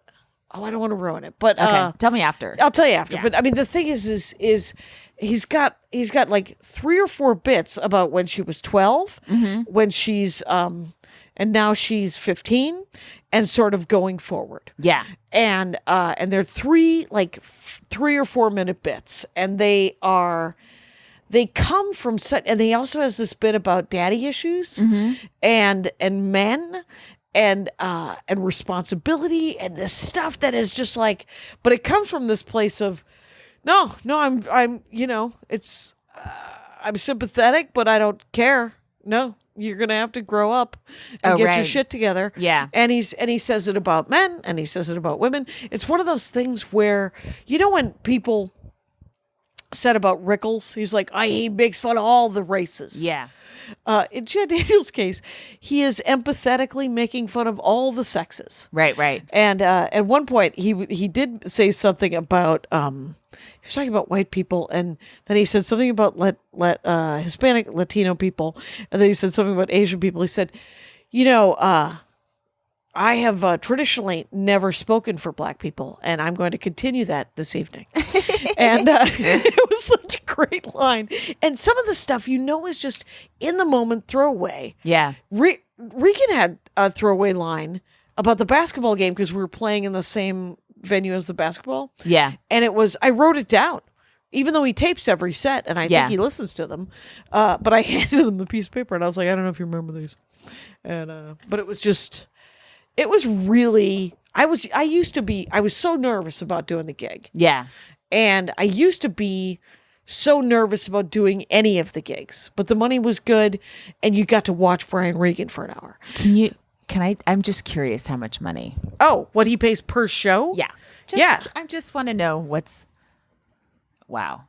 I don't want to ruin it, but okay, tell me after. I'll tell you after. Yeah. But I mean, the thing is he's got like 3 or 4 bits about when she was 12, when she's and now she's 15, and sort of going forward. Yeah, and they're 3 or 4 minute bits, and they come from such, and he also has this bit about daddy issues and men. And responsibility and this stuff that is just like, but it comes from this place of, no, I'm it's, I'm sympathetic, but I don't care. No, you're going to have to grow up and get your shit together. Yeah. And he says it about men and he says it about women. It's one of those things where, when people said about Rickles, he's like, he makes fun of all the races. Yeah. in Chad Daniels' case, he is empathetically making fun of all the sexes. Right. And at one point, he did say something about he was talking about white people, and then he said something about Hispanic Latino people, and then he said something about Asian people. He said, I have traditionally never spoken for black people, and I'm going to continue that this evening. And it was such a great line. And some of the stuff, is just in the moment throwaway. Yeah. Regan had a throwaway line about the basketball game because we were playing in the same venue as the basketball. Yeah. And I wrote it down, even though he tapes every set, and I think he listens to them. But I handed him the piece of paper, and I was like, I don't know if you remember these. And but it was just... It was really, I was so nervous about doing the gig. Yeah. And I used to be so nervous about doing any of the gigs, but the money was good and you got to watch Brian Regan for an hour. I'm just curious how much money. Oh, what he pays per show? Yeah. I just want to know wow.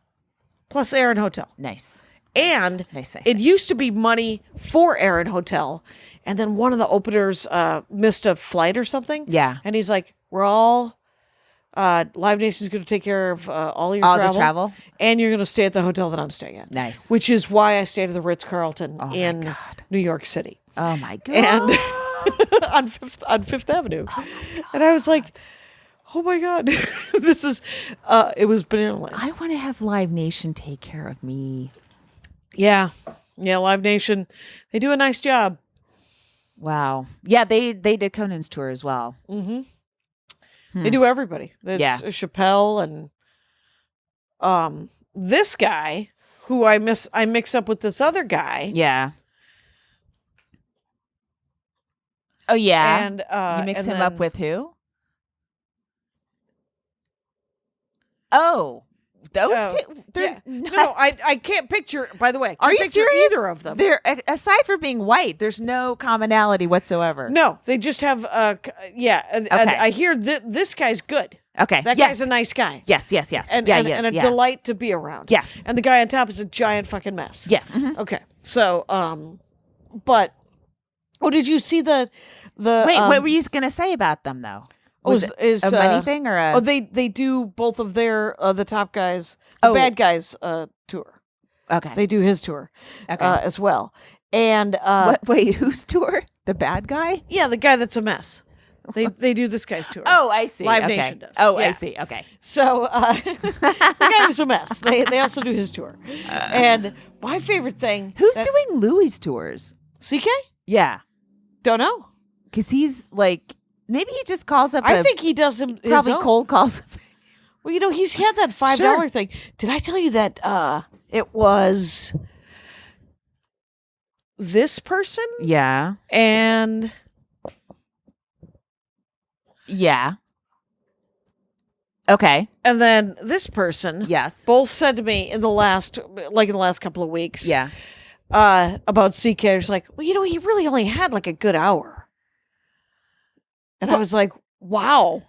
Plus air and hotel. Nice. And nice. It used to be money for air and hotel. And then one of the openers missed a flight or something. Yeah. And he's like, we're all, Live Nation's going to take care of all your the travel. And you're going to stay at the hotel that I'm staying at. Nice. Which is why I stayed at the Ritz-Carlton in New York City. Oh, my God. And on Fifth Avenue. Oh, and I was like, oh, my God. This is, it was banana land. I want to have Live Nation take care of me. Yeah. Yeah, Live Nation. They do a nice job. Wow. Yeah, they did Conan's tour as well. Mm-hmm. They do everybody. It's Chappelle and this guy who I mix up with this other guy. Yeah. Oh yeah. And you mix him up with who? Oh. Those two? Yeah. No, I can't picture, by the way, Are you serious? Either of them. They're, aside from being white, there's no commonality whatsoever. No, they just have, and I hear this guy's good. Okay. That guy's a nice guy. Yes. And a delight to be around. Yes. And the guy on top is a giant fucking mess. Yes. Mm-hmm. Okay. So, but, did you see the Wait, what were you going to say about them, though? Was it a money thing or a... they do both of their, the top guys, bad guys tour. Okay. They do his tour as well. And... wait, whose tour? The bad guy? Yeah, the guy that's a mess. They do this guy's tour. Oh, I see. Live Nation does. Oh, yeah. I see. Okay. So the guy who's a mess. They also do his tour. And my favorite thing... Who's doing Louis' tours? CK? Yeah. Don't know. Because he's like... Maybe he just calls up. I think he does him. Probably cold calls. Well, he's had that $5 thing. Did I tell you that it was this person? Yeah. And yeah. Okay. And then this person. Yes. Both said to me in the last couple of weeks. Yeah. About CK. It's like, well, he really only had like a good hour. And I was like, wow,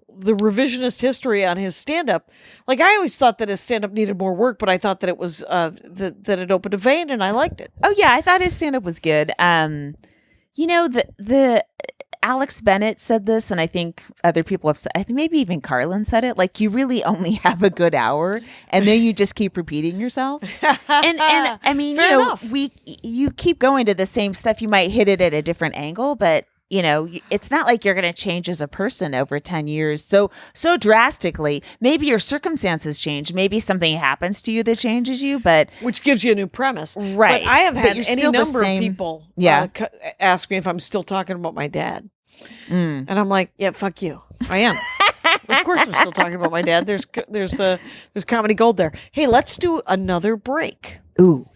the revisionist history on his stand-up. Like, I always thought that his stand-up needed more work, but I thought that it was, that it opened a vein, and I liked it. Oh, yeah, I thought his stand-up was good. The Alex Bennett said this, and I think other people have said, I think maybe even Carlin said it, like, you really only have a good hour, and then you just keep repeating yourself. and I mean, Fair enough. You keep going to the same stuff. You might hit it at a different angle, but... it's not like you're going to change as a person over 10 years so drastically. Maybe your circumstances change. Maybe something happens to you that changes you, but... Which gives you a new premise. Right. But I have had any number of people ask me if I'm still talking about my dad. And I'm like, yeah, fuck you. I am. Of course I'm still talking about my dad. There's comedy gold there. Hey, let's do another break. Ooh.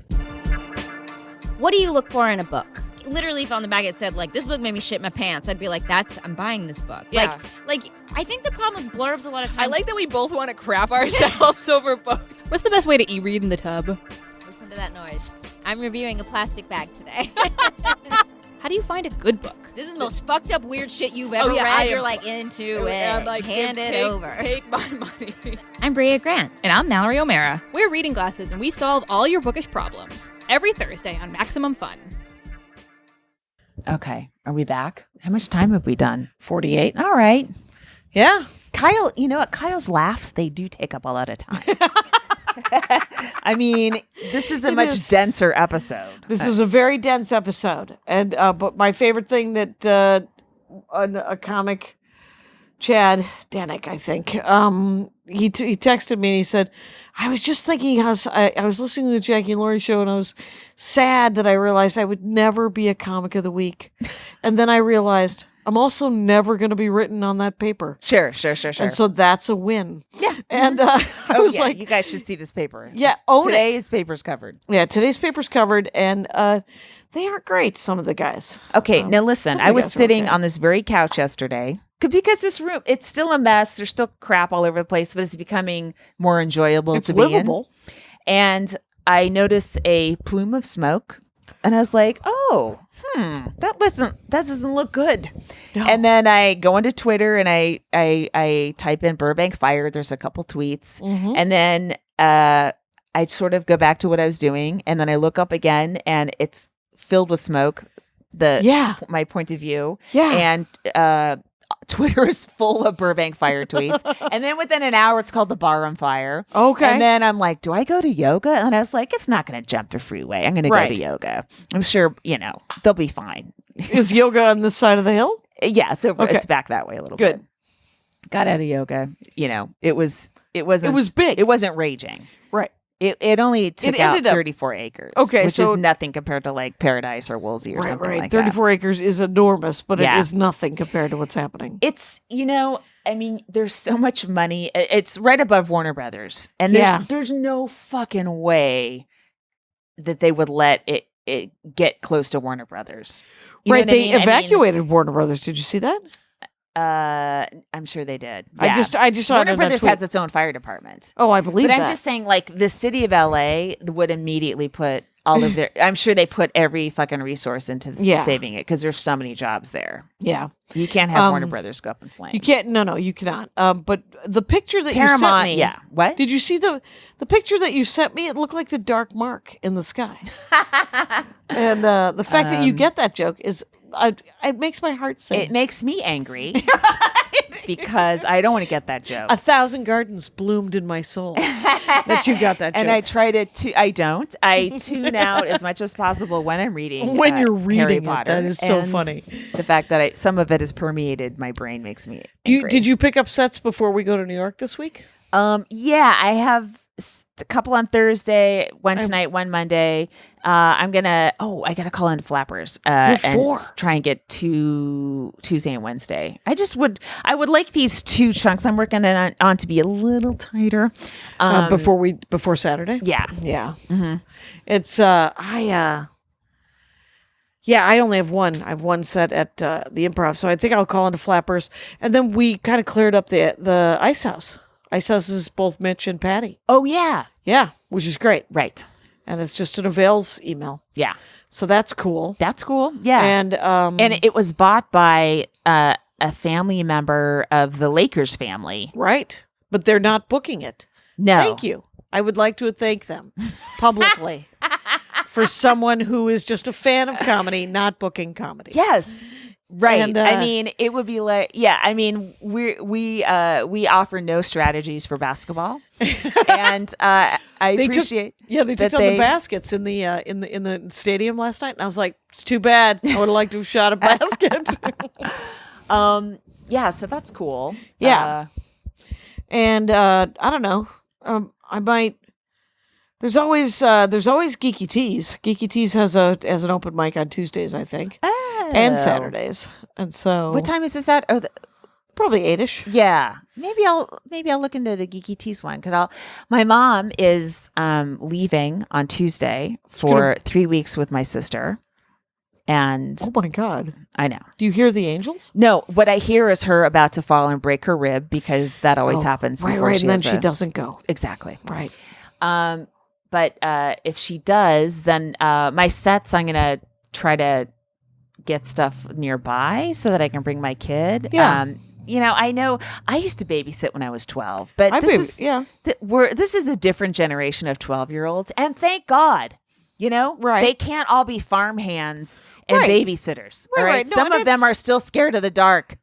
What do you look for in a book? Literally, if on the back it said, like, this book made me shit my pants, I'd be like, I'm buying this book. Yeah. Like, I think the problem with blurbs a lot of times... I like that we both want to crap ourselves over books. What's the best way to e-read in the tub? Listen to that noise. I'm reviewing a plastic bag today. How do you find a good book? This is the most fucked up weird shit you've ever read. You're like into it. I'm like, hand it over. Take my money. I'm Brea Grant. And I'm Mallory O'Mara. We're Reading Glasses, and we solve all your bookish problems. every Thursday on Maximum Fun. Okay. Are we back? How much time have we done? 48. All right. Yeah. Kyle, you know what? Kyle's laughs, they do take up a lot of time. I mean, this is a much denser episode. This is a very dense episode. And but my favorite thing that a comic, Chad Danick, I think, he texted me and he said, I was just thinking how I was listening to the Jackie and Laurie Show and I was sad that I realized I would never be a comic of the week. And then I realized I'm also never going to be written on that paper. Sure. And so that's a win. Yeah. And I was like, you guys should see this paper. Yeah, own Today's paper's covered. Yeah, today's paper's covered, and they aren't great, some of the guys. Okay, now listen, some of I the was guys are sitting okay. on this very couch yesterday because this room, it's still a mess. There's still crap all over the place, but it's becoming more enjoyable It's to livable. be in. And I noticed a plume of smoke, and I was like, oh, that doesn't look good. No. And then I go into Twitter and I type in Burbank fire. There's a couple tweets. Mm-hmm. And then I sort of go back to what I was doing. And then I look up again and it's filled with smoke. My point of view. Yeah. And Twitter is full of Burbank fire tweets. And then within an hour, it's called the bar on fire. Okay. And then I'm like, do I go to yoga? And I was like, it's not going to jump the freeway. I'm going to go Right. to yoga. I'm sure, they'll be fine. Is yoga on this side of the hill? Yeah, it's over. Okay. It's back that way a little Good. bit. Got out of yoga. It wasn't. It was big. It wasn't raging. Right. It only took out ended up- 34 acres. Okay, which so- is nothing compared to like Paradise or Woolsey or something like 34 acres is enormous, but Yeah. it is nothing compared to what's happening. that. It's I mean, there's so much money. It's right above Warner Brothers, and Yeah. there's no fucking way that they would let it get close to Warner Brothers. You know Right. what I They mean? I mean, evacuated Warner Brothers. Did you see that? I'm sure they did. I Yeah. just saw it Warner in a Brothers tweet. has its own fire department. Oh, I believe But that. I'm just saying, like, the city of LA would immediately put all of their, I'm sure they put every fucking resource into Yeah. saving it because there's so many jobs there. Yeah. You can't have Warner Brothers go up in flames. You can't. No, you cannot. But the picture that you Paramount, sent me. yeah. What? Did you see the picture that you sent me? It looked like the dark mark in the sky. And the fact that you get that joke is, it makes my heart sing. It makes me angry because I don't want to get that joke. 1,000 gardens bloomed in my soul that you got that joke. And I try I don't. I tune out as much as possible when I'm reading. When you're Harry reading it, Potter. that is so And funny. The fact that some of it has permeated my brain makes me angry. Did you pick up sets before we go to New York this week? Yeah, I have a couple on Thursday, one tonight, one Monday. I gotta call in Flappers and try and get 2 Tuesday and Wednesday. I would like these 2 chunks I'm working on to be a little tighter. Before Saturday? Yeah. Yeah. Mm-hmm. It's I only have one. I have one set at the Improv, so I think I'll call into Flappers, and then we kind of cleared up the Ice House. Ice House is both Mitch and Patty. Oh yeah. Yeah, which is great. Right. And it's just an avails email. Yeah. So that's cool. That's cool. Yeah. And it was bought by a family member of the Lakers family. right, but they're not booking it. No. Thank you. I would like to thank them publicly for someone who is just a fan of comedy, not booking comedy. Yes. Right. And, I mean, it would be like, yeah, I mean, we offer no strategies for basketball. And I appreciate they took that down the baskets in the stadium last night, and I was like, it's too bad. I would have liked to have shot a basket. Yeah, so that's cool. Yeah. And I don't know. I might. There's always Geeky Teas. Geeky Teas has an open mic on Tuesdays, I think, and Saturdays. And so, What time is this at? Oh, probably 8ish. yeah. Maybe I'll look into the Geeky Teas one because my mom is leaving on Tuesday for 3 weeks with my sister, and Oh my God! I know. Do you hear the angels? No, what I hear is her about to fall and break her rib because that always happens Right, before right, she and then has she doesn't go. Exactly. Right. But if she does, then my sets, I'm gonna try to get stuff nearby so that I can bring my kid. Yeah. I know I used to babysit when I was 12, but I this is yeah. this is a different generation of 12-year-olds, and thank God. You know, Right. They can't all be farm hands and Right. babysitters. Right, all right. right. No, Some and of them it's- are still scared of the dark,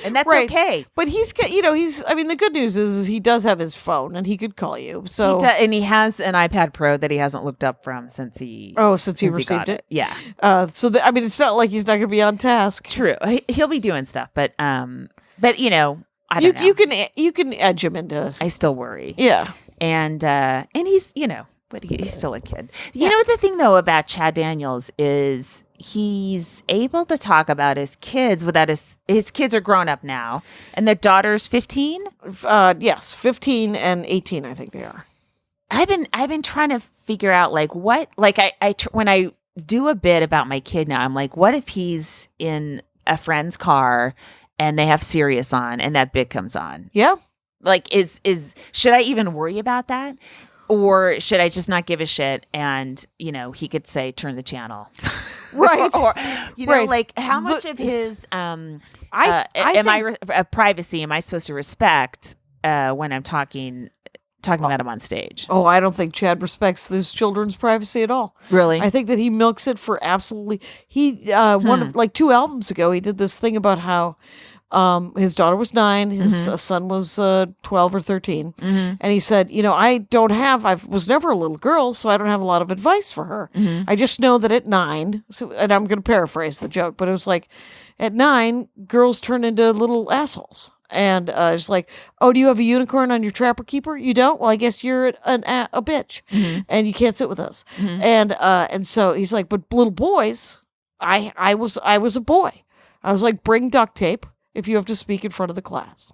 and that's Right. okay. But he's I mean, the good news is he does have his phone and he could call you. So And he has an iPad Pro that he hasn't looked up from since he since he got received it. Yeah, I mean, it's not like he's not going to be on task. true. He'll be doing stuff, but you know, I don't know. You can edge him into. I still worry. Yeah. And he's, you know, but he's still a kid. You know, the thing though about Chad Daniels is he's able to talk about his kids without his kids are grown up now, and the daughter's 15. Yes, 15 and 18, I think they are. I've been trying to figure out like what, like when I do a bit about my kid now, I'm like, what if he's in a friend's car and they have Sirius on and that bit comes on? Yeah. Like, should I even worry about that? Or should I just not give a shit and, you know, he could say, turn the channel. Right. or, you know, Right. like how much of his privacy am I supposed to respect when I'm talking about him on stage? Oh, I don't think Chad respects his children's privacy at all. Really? I think that he milks it for absolutely. He one of like 2 albums ago, he did this thing about how his daughter was 9, his son was 12 or 13, and he said, you know, I was never a little girl, so I don't have a lot of advice for her. I just know that at 9, and I'm going to paraphrase the joke, but it was like, at 9, girls turn into little assholes. And it's like, oh, do you have a unicorn on your Trapper Keeper? You don't? Well, I guess you're a bitch, and you can't sit with us. And so he's like, but little boys, I was a boy. I was like, bring duct tape if you have to speak in front of the class,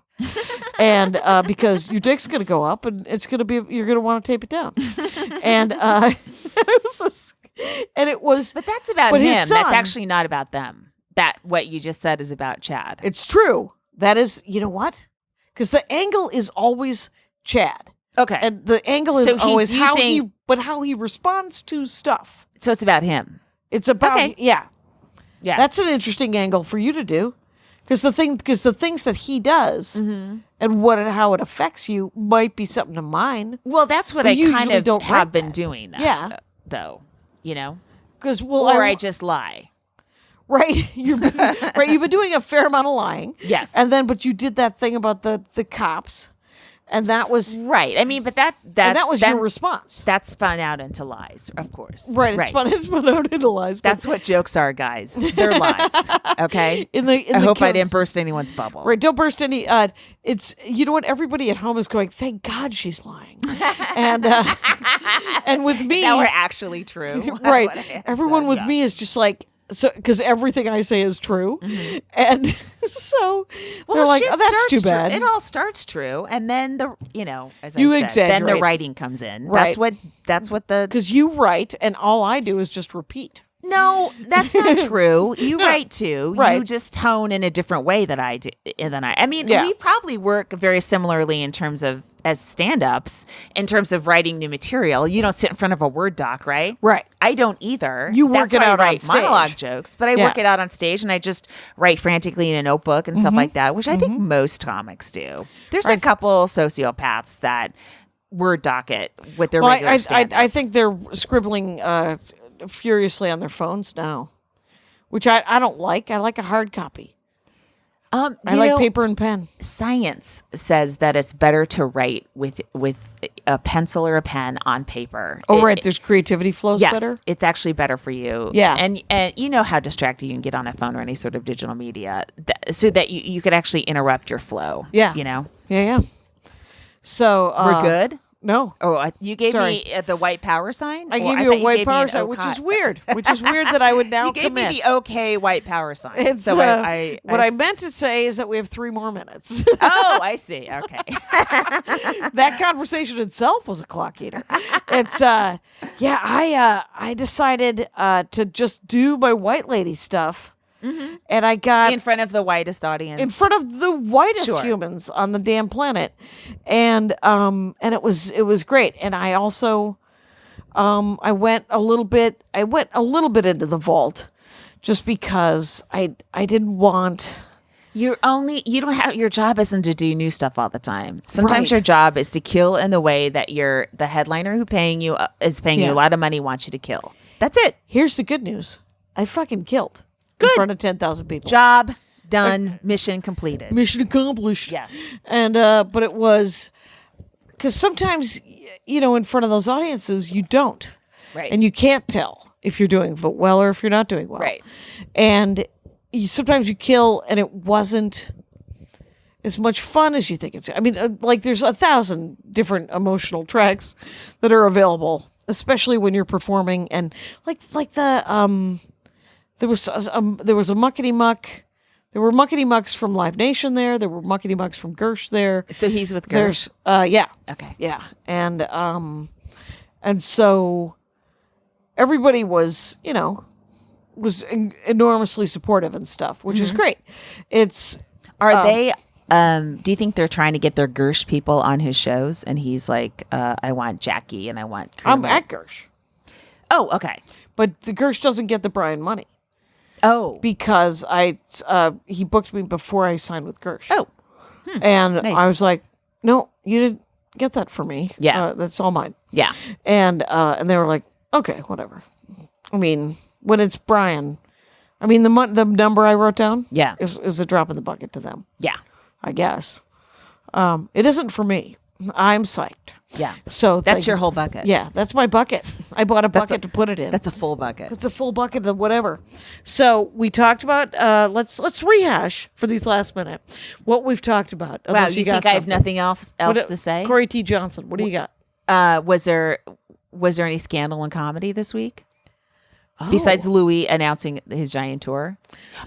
and because your dick's gonna go up, and you're gonna want to tape it down, and it was. But that's about but him. his son- That's actually not about them. That what you just said is about Chad. It's true. That is, you know what? Because the angle is always Chad. Okay. And the angle is So he's always how using- he responds to stuff. So it's about him. It's about, Okay. yeah. Yeah. That's an interesting angle for you to do. Because the things that he does and how it affects you might be something to mine. Well, that's what But I you kind usually of don't have write been that. doing. That, Yeah. though, you know, Because or I just lie. right, you've been doing a fair amount of lying. Yes. but you did that thing about the cops, and that was Right. I mean, but that was your response. That spun out into lies, of course. Right, it's spun out into lies. but That's what jokes are, guys. They're lies. Okay. I hope I didn't burst anyone's bubble. Right, don't burst any. It's you know what? Everybody at home is going. Thank God she's lying, and with me, That were actually true. right. What I had Everyone said, with yeah. me is just like so because everything I say is true, and so they're like, shit oh, that's starts too bad. It all starts true, and then as You I said, then the exaggerate. writing comes in. Right. That's what the. Because you write, and all I do is just repeat. No, that's not true. You write too. Right. You just tone in a different way that I do. I mean, Yeah. we probably work very similarly in terms of as stand-ups, in terms of writing new material. You don't sit in front of a Word doc, right? Right. I don't either. You work That's it why out I on write stage. monologue jokes, but I Yeah. work it out on stage, and I just write frantically in a notebook and stuff like that, which I think most comics do. There's a couple sociopaths that Word doc it with their regular stand-up. I think they're scribbling furiously on their phones now, which I don't like. I like a hard copy. I like paper and pen. Science says that it's better to write with a pencil or a pen on paper. Oh, right. There's creativity flows Yes, better. it's actually better for you. Yeah. And you know how distracted you can get on a phone or any sort of digital media, so that you could actually interrupt your flow. Yeah. You know? Yeah. So We're good? No. Oh, you gave Sorry. me the white power sign? I Or gave thought you a gave white me power an sign, which okay. is weird. Which is weird that I would now You gave commit. me the okay white power sign. It's, so what I meant to say is that we have 3 more minutes. Oh, I see. Okay. That conversation itself was a clock eater. It's I decided to just do my white lady stuff, and I got In front of the whitest audience. in front of the whitest Sure. humans on the damn planet, and it was great. And I also I went a little bit into the vault just because I didn't want. You don't have, your job isn't to do new stuff all the time. Sometimes Right. your job is to kill in the way that the headliner who is paying you a lot of money wants you to kill. That's it. Here's the good news. I fucking killed in front of 10,000 people. Job done. Mission completed. Mission accomplished. Yes. And, but it was, because sometimes, in front of those audiences, you don't. Right. And you can't tell if you're doing well or if you're not doing well. Right. And sometimes you kill and it wasn't as much fun as you think it's. I mean, like there's 1,000 different emotional tracks that are available, especially when you're performing. And like the there was a muckety muck. There were muckety mucks from Live Nation there. There were muckety mucks from Gersh there. So he's with Gersh. Yeah. Okay. Yeah. And so everybody was enormously supportive and stuff, which is great. Are they? Do you think they're trying to get their Gersh people on his shows? And he's like, I want Jackie and I want. I'm at Gersh, Oh, okay. but the Gersh doesn't get the Brian money Oh, because he booked me before I signed with Gersh. oh, and nice. I was like, no, you didn't get that for me. Yeah. That's all mine. yeah. And they were like, okay, whatever. I mean, when it's Brian, I mean the number I wrote down, Yeah. is a drop in the bucket to them, Yeah. I guess. It isn't for me. I'm psyched. Yeah. So That's your whole bucket. Yeah, that's my bucket. I bought a bucket to put it in. That's a full bucket. It's a full bucket of whatever. So we talked about. Let's rehash for these last minute what we've talked about. Wow. unless You got think I have something. nothing else to say? Corie T. Johnson, what do you got? Was there any scandal in comedy this week? Besides Louis announcing his giant tour.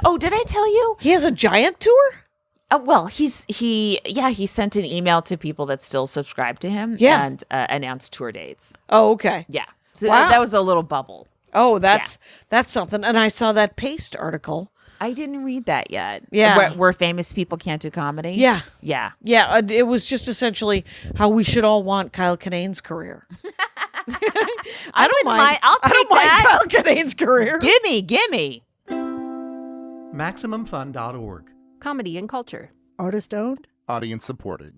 Oh, did I tell you? He has a giant tour. Well, he sent an email to people that still subscribe to him. Yeah. And announced tour dates. Oh, okay. Yeah. So Wow. that was a little bubble. Oh, that's something. And I saw that Paste article. I didn't read that yet. Yeah. Where famous people can't do comedy. Yeah. Yeah. Yeah, it was just essentially how we should all want Kyle Kinane's career. I don't mind. I'll I take don't mind that. Kyle Kinane's career. Gimme. MaximumFun.org. Comedy and culture. Artist owned. Audience supported.